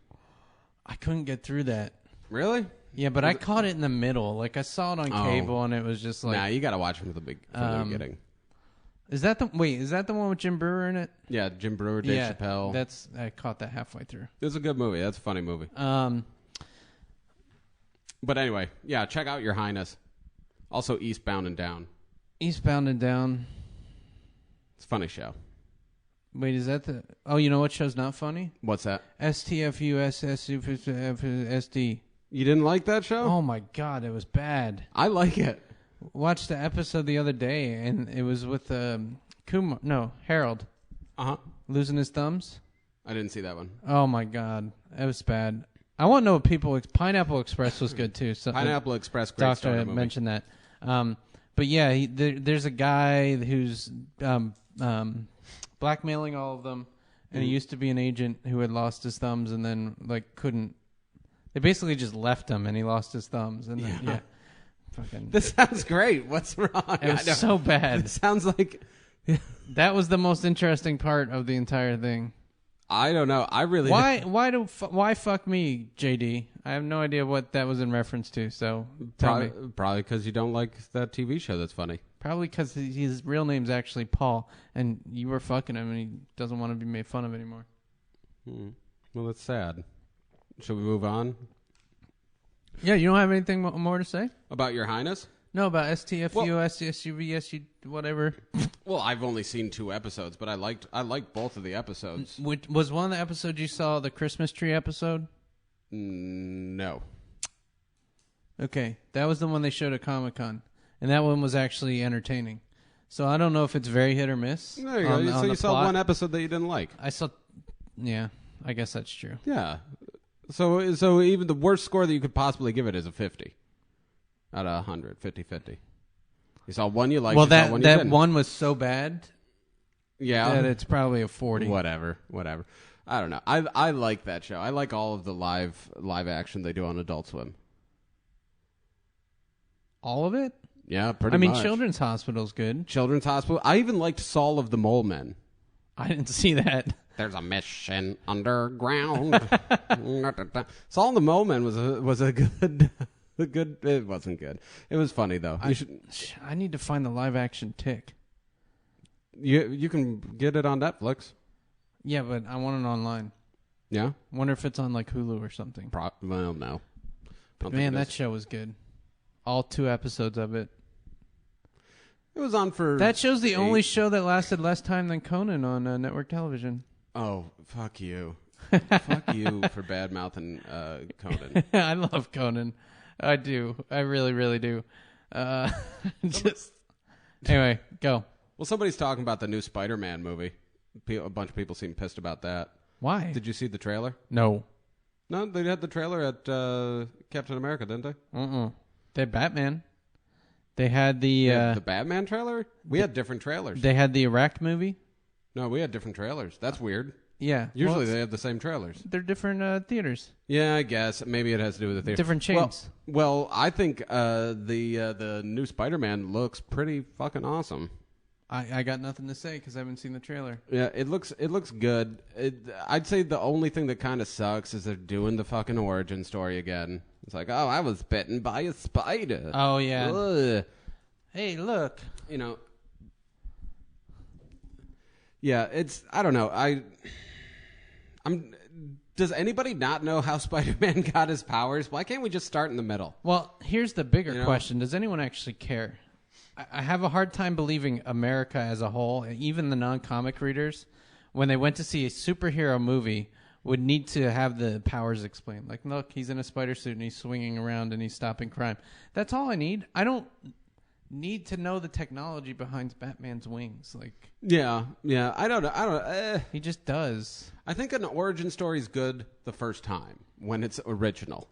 I couldn't get through that. Really? Yeah, but I caught it in the middle. Like, I saw it on cable, and it was just like... Nah, you got to watch from the beginning. Is that the one with Jim Brewer in it? Yeah, Jim Brewer, Dave Chappelle. I caught that halfway through. It was a good movie. That's a funny movie. But anyway, yeah, check out Your Highness. Also, Eastbound and Down. Eastbound and Down. It's a funny show. Wait, is that the... Oh, you know what show's not funny? What's that? STFUSSUSD. You didn't like that show? Oh, my God. It was bad. I like it. Watched the episode the other day, and it was with Harold. Uh-huh. Losing his thumbs. I didn't see that one. Oh, my God. It was bad. I want to know what people... Pineapple Express was good, too. So, Pineapple Express, great Doctor mentioned that. But, yeah, there's a guy who's... blackmailing all of them, and he used to be an agent who had lost his thumbs and then couldn't. They basically just left him, and he lost his thumbs, and then fucking. This sounds great. What's wrong? It was so bad. It sounds like that was the most interesting part of the entire thing. I don't know. I really why fuck me, JD? I have no idea what that was in reference to. So probably because you don't like that TV show that's funny. Probably because his real name's actually Paul, and you were fucking him, and he doesn't want to be made fun of anymore. Well, that's sad. Should we move on? Yeah, you don't have anything more to say? About Your Highness? No, about STFU, STSUV, whatever. Well, I've only seen 2 episodes, but I liked both of the episodes. Was one of the episodes you saw the Christmas tree episode? No. Okay, that was the one they showed at Comic-Con. And that one was actually entertaining. So I don't know if it's very hit or miss. There you go. So you saw one episode that you didn't like. Yeah, I guess that's true. Yeah. So even the worst score that you could possibly give it is a 50 out of 100, 50-50. You saw one you liked. Well, that one was so bad. Yeah. That it's probably a 40. Whatever. I don't know. I like that show. I like all of the live action they do on Adult Swim. All of it? Yeah, pretty much. I mean, Children's Hospital's good. Children's Hospital. I even liked Saul of the Mole Men. I didn't see that. There's a mission underground. Saul of the Mole Men was a good. It wasn't good. It was funny though. I need to find the live action Tick. You can get it on Netflix. Yeah, but I want it online. Yeah. Wonder if it's on like Hulu or something. Well, no. But man, that show was good. All 2 episodes of it. It was on for... That show's the only show that lasted less time than Conan on network television. Oh, fuck you. Fuck you for bad-mouthing Conan. I love Conan. I do. I really, really do. Anyway, go. Well, somebody's talking about the new Spider-Man movie. A bunch of people seem pissed about that. Why? Did you see the trailer? No. No, they had the trailer at Captain America, didn't they? They had Batman. They had the Batman trailer? We had different trailers. They had the Iraq movie. No, we had different trailers. That's weird. Yeah. Usually they have the same trailers. They're different theaters. Yeah, I guess. Maybe it has to do with the theater. Different chains. Well, I think the new Spider-Man looks pretty fucking awesome. I got nothing to say because I haven't seen the trailer. Yeah, it looks good. I'd say the only thing that kind of sucks is they're doing the fucking origin story again. It's like, oh, I was bitten by a spider. Oh, yeah. Ugh. Hey, look. You know. Yeah, I don't know. Does anybody not know how Spider-Man got his powers? Why can't we just start in the middle? Well, here's the bigger question. Does anyone actually care? I have a hard time believing America as a whole, even the non-comic readers, when they went to see a superhero movie, would need to have the powers explained. Like, look, he's in a spider suit and he's swinging around and he's stopping crime. That's all I need. need to know the technology behind Batman's wings. Like, Yeah. I don't know. he just does. I think an origin story is good the first time when it's original.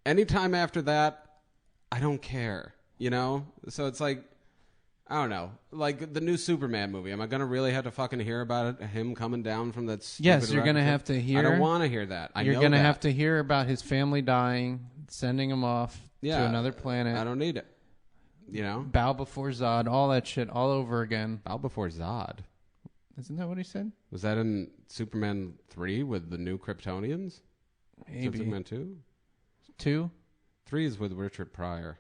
Anytime after that, I don't care. So it's like, I don't know. Like the new Superman movie. Am I going to really have to fucking hear about him coming down from that stupid Yes, you're going to rocket have ship? to hear. I don't want to hear that. You're going to have to hear about his family dying, sending him off to another planet. I don't need it. Bow before Zod, all that shit, all over again. Bow before Zod. Isn't that what he said? Was that in Superman 3 with the new Kryptonians? Maybe. Superman 2? 2? 3 is with Richard Pryor.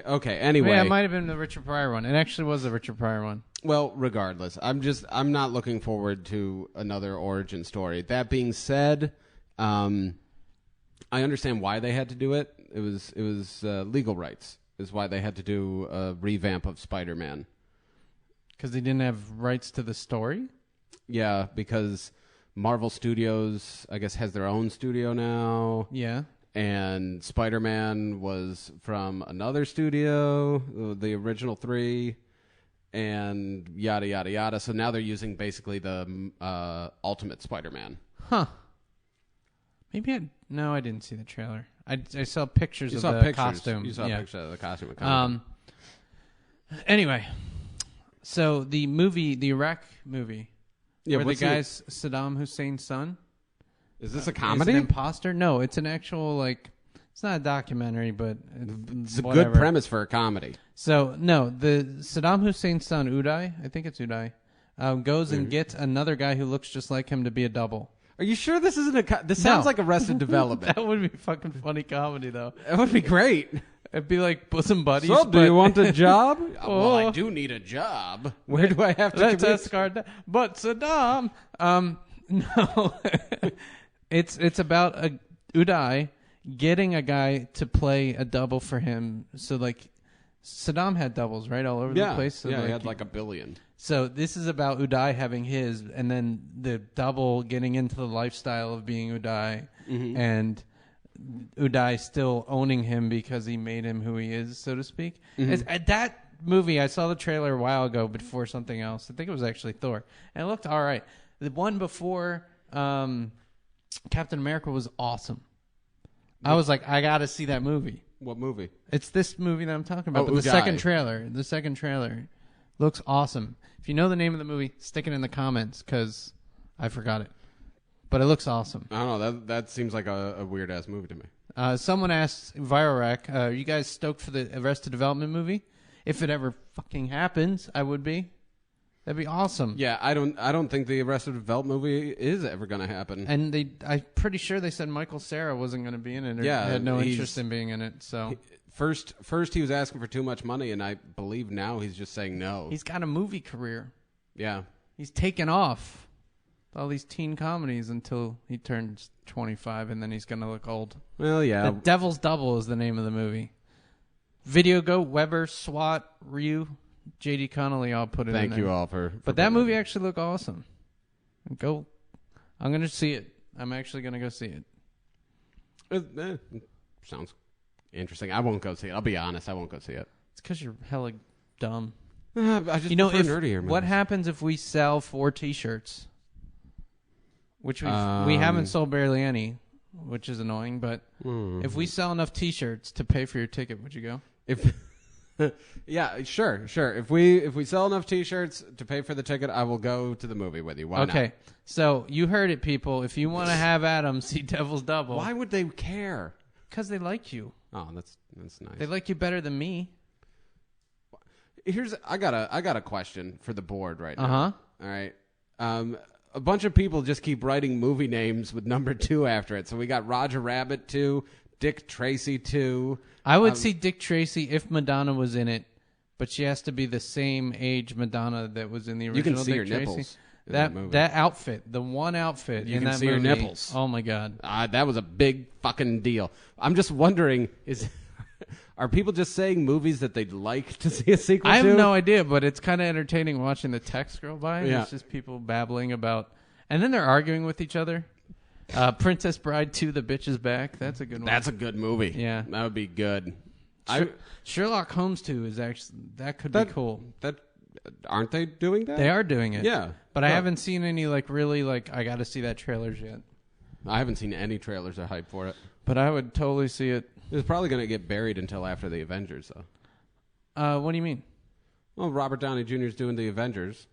Okay, anyway. Yeah, it might have been the Richard Pryor one. It actually was the Richard Pryor one. Well, regardless, I'm not looking forward to another origin story. That being said, I understand why they had to do it. It was legal rights is why they had to do a revamp of Spider-Man. Because they didn't have rights to the story? Yeah, because Marvel Studios, I guess, has their own studio now. Yeah. And Spider-Man was from another studio, the original 3, and yada, yada, yada. So now they're using basically the Ultimate Spider-Man. Huh. Maybe no, I didn't see the trailer. I saw pictures You of saw the pictures. costume. You saw pictures of the costume. Anyway, so the Iraq movie, Yeah, where the guy's Saddam Hussein's son. Is this a Is comedy? an imposter? No, it's an actual, like, it's not a documentary, but It's a whatever. good premise for a comedy. So, no, the Saddam Hussein's son, Uday, I think it's Uday, goes and gets another guy who looks just like him to be a double. Are you sure this isn't this sounds No. like Arrested Development. That would be fucking funny comedy, though. That would be great. It'd be like bosom buddies. So, do but- you want a job? Well, I Oh. do need a job. Where do I have to Let's commute? escort that. But Saddam, no, it's about Uday getting a guy to play a double for him. So like, Saddam had doubles right all over the place. So yeah, like, he had like a billion. So this is about Uday having his, and then the double getting into the lifestyle of being Uday, and Uday still owning him because he made him who he is, so to speak. At that movie, I saw the trailer a while ago before something else. I think it was actually Thor, and it looked all right. The one before Captain America was awesome. I was like, I got to see that movie. What movie? It's this movie that I'm talking about. Oh, But the Uday. second trailer looks awesome. If you know the name of the movie, stick it in the comments because I forgot it. But it looks awesome. I don't know. That seems like a weird ass movie to me. Someone asked Virorack, are you guys stoked for the Arrested Development movie? If it ever fucking happens, I would be. That'd be awesome. Yeah, I don't think the Arrested Development movie is ever going to happen. And I'm pretty sure they said Michael Cera wasn't going to be in it. Or had no interest in being in it. So first he was asking for too much money, and I believe now he's just saying no. he's got a movie career. Yeah. He's taken off all these teen comedies until he turns 25, and then he's going to look old. Well, yeah. The Devil's Double is the name of the movie. Video Goat, Weber, SWAT, Ryu, J.D. Connolly all put it in there. Thank you all for But that putting movie it. actually looked awesome. I'm going to see it. I'm actually going to go see it. Sounds interesting. I won't go see it. I'll be honest. I won't go see it. It's because you're hella dumb. I just You know, prefer nerdier what movies. happens if we sell 4 T-shirts? Which we haven't sold barely any, which is annoying. But if we sell enough T-shirts to pay for your ticket, would you go? If yeah, sure. If we sell enough T-shirts to pay for the ticket, I will go to the movie with you. Why Okay, not? so you heard it, people. If you want to have Adam see Devil's Double, Why would they care? because they like you. Oh, that's nice. They like you better than me. I got a question for the board right now. Uh-huh. All right. A bunch of people just keep writing movie names with number 2 after it. So we got Roger Rabbit 2, Dick Tracy 2. I would see Dick Tracy if Madonna was in it, but she has to be the same age Madonna that was in the original. You can see Dick her Tracy. nipples in that movie. That outfit, the one outfit You in can that see her movie. nipples. Oh my god! That was a big fucking deal. I'm just wondering, are people just saying movies that they'd like to see a sequel I to? have no idea, but it's kind of entertaining watching the text scroll by. Yeah. It's just people babbling about, and then they're arguing with each other. Princess Bride 2, The Bitch is Back. That's a good one. That's a good movie. Yeah. That would be good. Sherlock Holmes 2 is actually that could be cool. That aren't they doing that? They are doing it. Yeah, but I haven't seen any really I got to see that trailers yet. I haven't seen any trailers or hype for it. But I would totally see it. It's probably going to get buried until after the Avengers, though. What do you mean? Well, Robert Downey Jr. is doing the Avengers,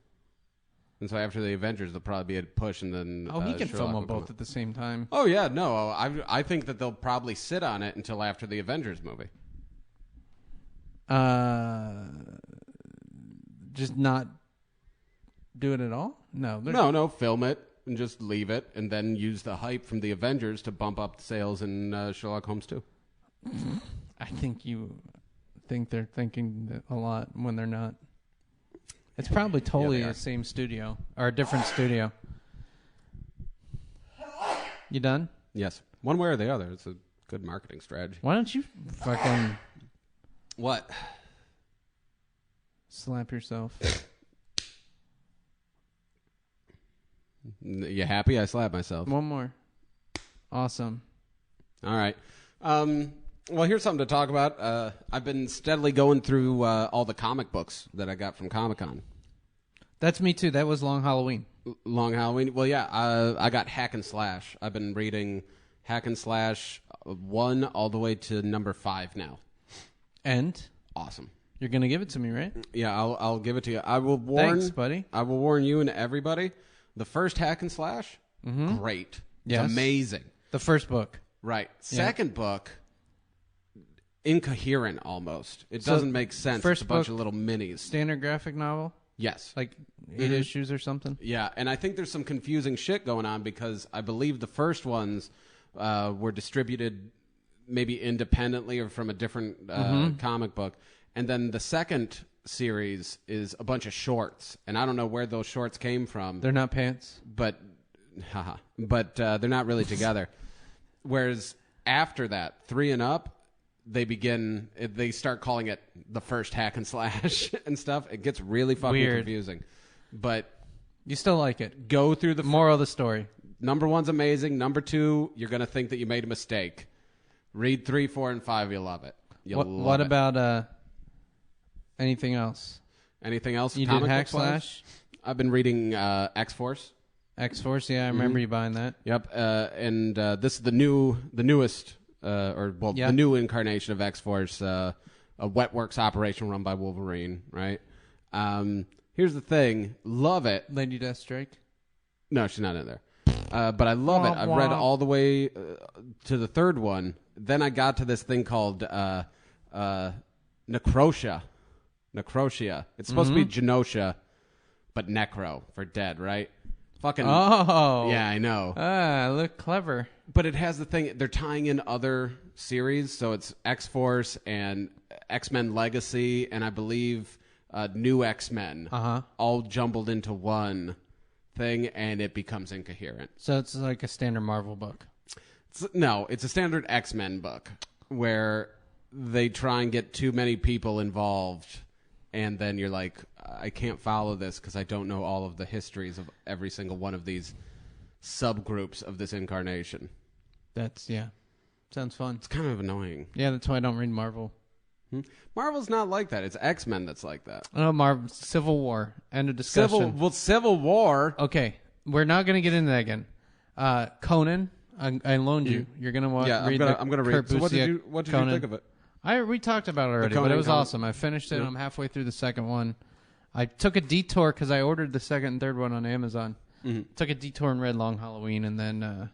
and so after the Avengers, there'll probably be a push, and then he can Sherlock film them will come both out. at the same time. Oh yeah, no, I think that they'll probably sit on it until after the Avengers movie. Just not do it at all? No. No, film it and just leave it, and then use the hype from the Avengers to bump up the sales in Sherlock Holmes 2. I think you think they're thinking that a lot when they're not. It's probably totally the same studio or a different studio. You done? Yes, one way or the other. It's a good marketing strategy. Why don't you fucking What? slap yourself? You happy? I slapped myself. One more. Awesome. All right. Well, here's something to talk about. I've been steadily going through all the comic books that I got from Comic-Con. That's me too. That was Long Halloween. Long Halloween. Well, yeah, I got Hack and Slash. I've been reading Hack and Slash 1 all the way to number 5 now. And Awesome. you're gonna give it to me, right? Yeah, I'll give it to you. I will warn. Thanks, buddy. I will warn you and everybody. The first Hack and Slash, great. Yes. It's amazing. The first book. Right. Second book, incoherent almost. It doesn't make sense. First It's a bunch book- of little minis. Standard graphic novel, Yes. like 8 issues or something. Yeah, and I think there's some confusing shit going on because I believe the first ones were distributed maybe independently or from a different comic book. And then the second series is a bunch of shorts. And I don't know where those shorts came from. They're not pants. But they're not really together. Whereas after that, 3 and up, they start calling it the first Hack and Slash and stuff. It gets really fucking Weird. confusing. But You still like it. go through the Moral of the story. number 1's amazing. Number 2, you're going to think that you made a mistake. Read 3, 4, and 5. You'll love it. What about anything else? Anything else? You did comic Hack book-wise? Slash? I've been reading X-Force. X-Force, yeah, I remember you buying that. Yep, and this is the newest, the new incarnation of X-Force, a Wetworks operation run by Wolverine, right? Here's the thing, love it. Lady Deathstrike? No, she's not in there. But I love it. I've read all the way to the third one. Then I got to this thing called Necrotia. Necrotia. It's supposed to be Genosha, but Necro for dead, right? Fucking. Oh. Yeah, I know. Look clever. But it has the thing, they're tying in other series, so it's X-Force and X-Men Legacy, and I believe New X-Men, all jumbled into one thing, and it becomes incoherent. So it's like a standard Marvel book. It's a standard X-Men book, where they try and get too many people involved, and then you're like, I can't follow this because I don't know all of the histories of every single one of these subgroups of this incarnation. Sounds fun. It's kind of annoying. Yeah, that's why I don't read Marvel. Marvel's not like that. It's X-Men that's like that. Oh, Marvel. Civil War. End of discussion. Civil War. Okay, we're not going to get into that again. Conan, I loaned you. You're going to watch. Yeah, I'm gonna read. So what did you think of it? We talked about it already, but it was awesome. I finished it. And I'm halfway through the second one. I took a detour because I ordered the second and third one on Amazon. Took a detour and read Long Halloween, and then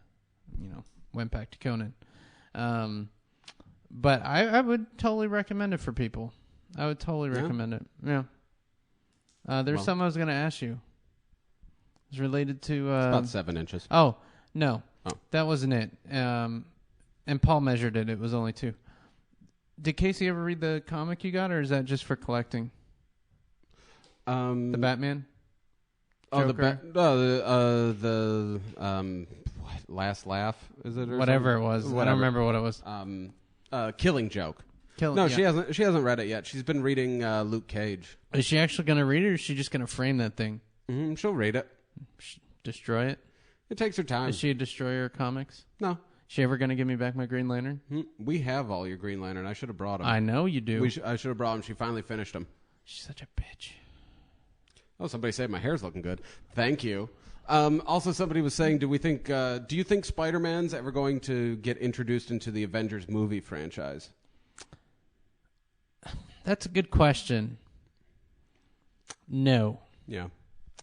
went back to Conan. But I would totally recommend it for people. I would totally recommend it. Yeah. There's something I was going to ask you. It's related to... it's about 7 inches. Oh, no. Oh. That wasn't it. And Paul measured it. It was only 2. Did Casey ever read the comic you got, or is that just for collecting? The Batman? Joker? The Last Laugh, is it? Or Whatever something? it was. Whatever. I don't remember what it was. Killing Joke. She hasn't read it yet. She's been reading Luke Cage. Is she actually going to read it, or is she just going to frame that thing? She'll read it. Destroy it? It takes her time. Is she a destroyer of comics? No. She ever going to give me back my Green Lantern? We have all your Green Lantern. I should have brought them. I know you do. I should have brought them. She finally finished them. She's such a bitch. Oh, somebody said my hair's looking good. Thank you. Also, somebody was saying, do you think Spider-Man's ever going to get introduced into the Avengers movie franchise? That's a good question. No. Yeah.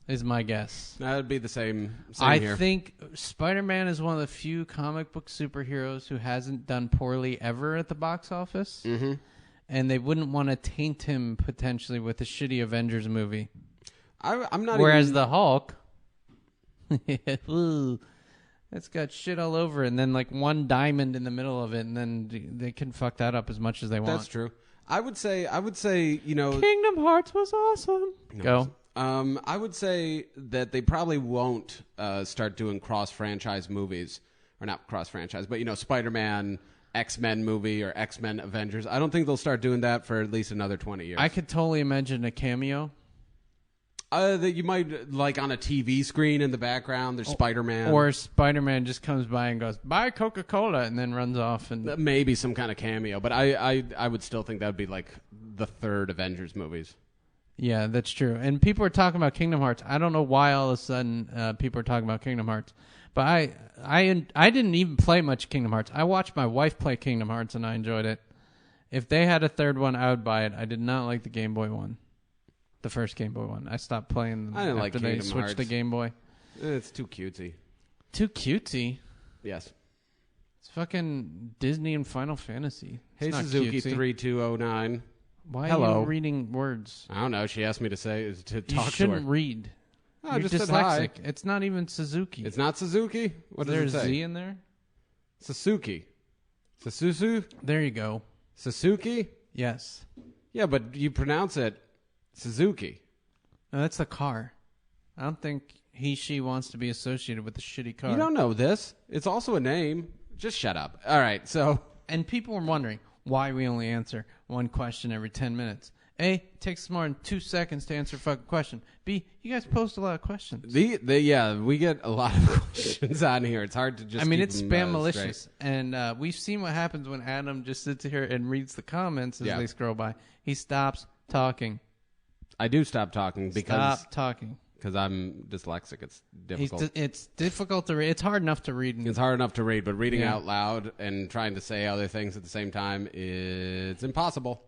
Is my guess. That would be the same I here. think Spider-Man is one of the few comic book superheroes who hasn't done poorly ever at the box office. Mm-hmm. And they wouldn't want to taint him potentially with a shitty Avengers movie. I'm not. Whereas the Hulk, ooh, it's got shit all over it, and then like one diamond in the middle of it, and then they can fuck that up as much as they want. That's true. I would say, Kingdom Hearts was awesome. No, Go. I would say that they probably won't start doing cross-franchise movies, or not cross-franchise, but Spider-Man, X-Men movie, or X-Men Avengers. I don't think they'll start doing that for at least another 20 years. I could totally imagine a cameo. That you might, like on a TV screen in the background, there's Spider-Man. Or Spider-Man just comes by and goes, buy Coca-Cola, and then runs off. And maybe some kind of cameo, but I would still think that would be like the third Avengers movies. Yeah, that's true. And people are talking about Kingdom Hearts. I don't know why all of a sudden people are talking about Kingdom Hearts. But I didn't even play much Kingdom Hearts. I watched my wife play Kingdom Hearts, and I enjoyed it. If they had a third one, I would buy it. I did not like the Game Boy one. The first Game Boy one. I stopped playing I didn't after like they Kingdom switched Hearts. the Game Boy. It's too cutesy. Too cutesy. Yes. It's fucking Disney and Final Fantasy. It's Hey, not Suzuki cutesy. 3209. Why Hello. are you reading words? I don't know. She asked me to You talk to her. shouldn't read. I You're just said hi. dyslexic. It's not even Suzuki. It's not Suzuki? What Is there a does it say? Z in there? Sasuke. Sasusu? There you go. Sasuke? Yes. Yeah, but you pronounce it Suzuki. No, that's the car. I don't think she wants to be associated with the shitty car. You don't know this. It's also a name. Just shut up. All right, so... And people were wondering why we only answer one question every 10 minutes. A, it takes more than 2 seconds to answer a fucking question. B, you guys post a lot of questions. Yeah, we get a lot of questions on here. It's hard to just keep it's them, spam malicious. straight. And we've seen what happens when Adam just sits here and reads the comments as Yeah. they scroll by. He stops talking. I do stop talking because Stop talking. I'm dyslexic. It's difficult. It's difficult to read. It's hard enough to read. It's hard enough to read, but reading Yeah. out loud and trying to say other things at the same time, it's impossible.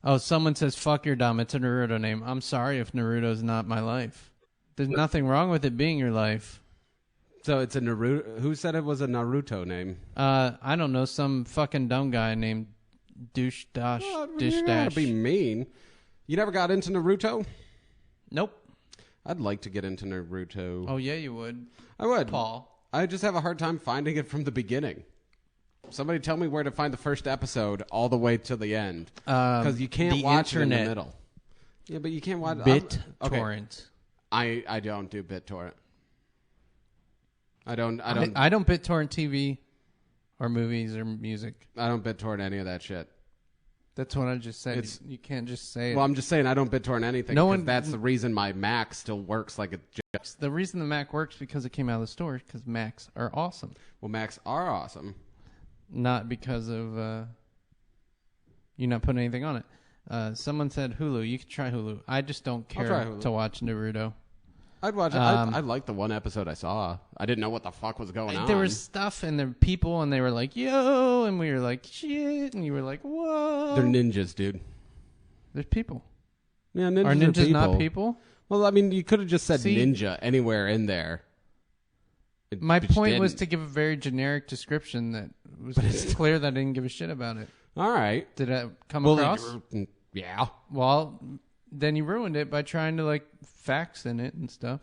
Oh, someone says, fuck, you're dumb. It's a Naruto name. I'm sorry if Naruto's not my life. There's nothing wrong with it being your life. So it's a Naruto. Who said it was a Naruto name? I don't know. Some fucking dumb guy named Douche Dash Dish You gotta Dash. be mean. You never got into Naruto? Nope. I'd like to get into Naruto. Oh, yeah, you would. I would. Paul. I just have a hard time finding it from the beginning. Somebody tell me where to find the first episode all the way to the end. Because you can't the watch it in internet. the middle. Yeah, but you can't watch BitTorrent. I don't do BitTorrent. I don't I don't BitTorrent TV or movies or music. I don't BitTorrent any of that shit. That's what I just said. It's- You can't just say Well, it. I'm just saying I don't BitTorrent anything. No 'cause one- that's the reason my Mac still works like it just. The reason the Mac works because it came out of the store because Macs are awesome. Well, Macs are awesome. Not because of you not putting anything on it. Someone said Hulu. You could try Hulu. I just don't try care Hulu. to watch Naruto. I'd watch it. I liked the one episode I saw. I didn't know what the fuck was going on. There was stuff and there were people and they were like, yo, and we were like, shit, and you were like, whoa. They're ninjas, dude. There's people. Yeah, ninjas Are ninjas not people? Well, I mean, you could have just said See- ninja anywhere in there. My But you point was didn't. to give a very generic description that was clear that I didn't give a shit about it. All right. Did that come Well, across? yeah. Well, then you ruined it by trying to like facts in it and stuff.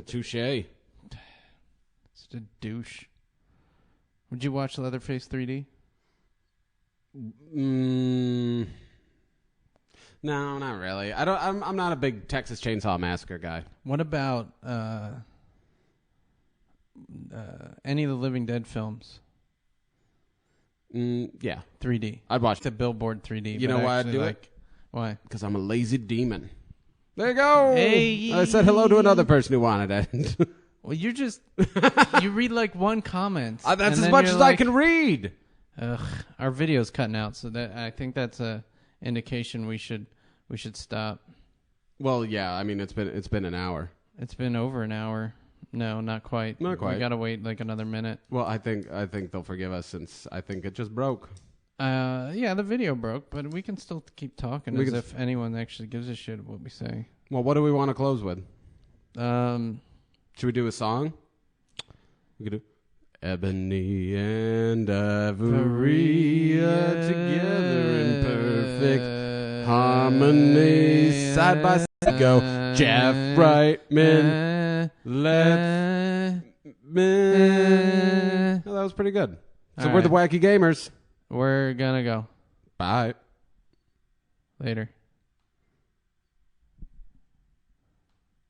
Touche. Such a douche. Would you watch Leatherface 3D? No, not really. I don't. I'm not a big Texas Chainsaw Massacre guy. What about any of the Living Dead films? Yeah, 3D. I'd watch The Billboard 3D. You but know why I'd actually, do it? like, Why? because I'm a lazy demon. There you go. Hey. I said hello to another person who wanted it. Well, you just you read like one comment. That's and as then much you're as I like, can read. Ugh, our video's cutting out, so that I think that's a indication we should stop. Well, yeah. I mean, it's been an hour. It's been over an hour. No, not quite. Not quite. We gotta wait like another minute. Well, I think they'll forgive us since I think it just broke. Yeah, the video broke, but we can still keep talking as if anyone actually gives a shit what we say. Well, what do we want to close with? Should we do a song? We could do Ebony and Ivory are together in perfect harmony. Side by side go Jeff Reitman. Let's Oh, that was pretty good. So we're the Wacky Gamers. We're gonna go. Bye. Later.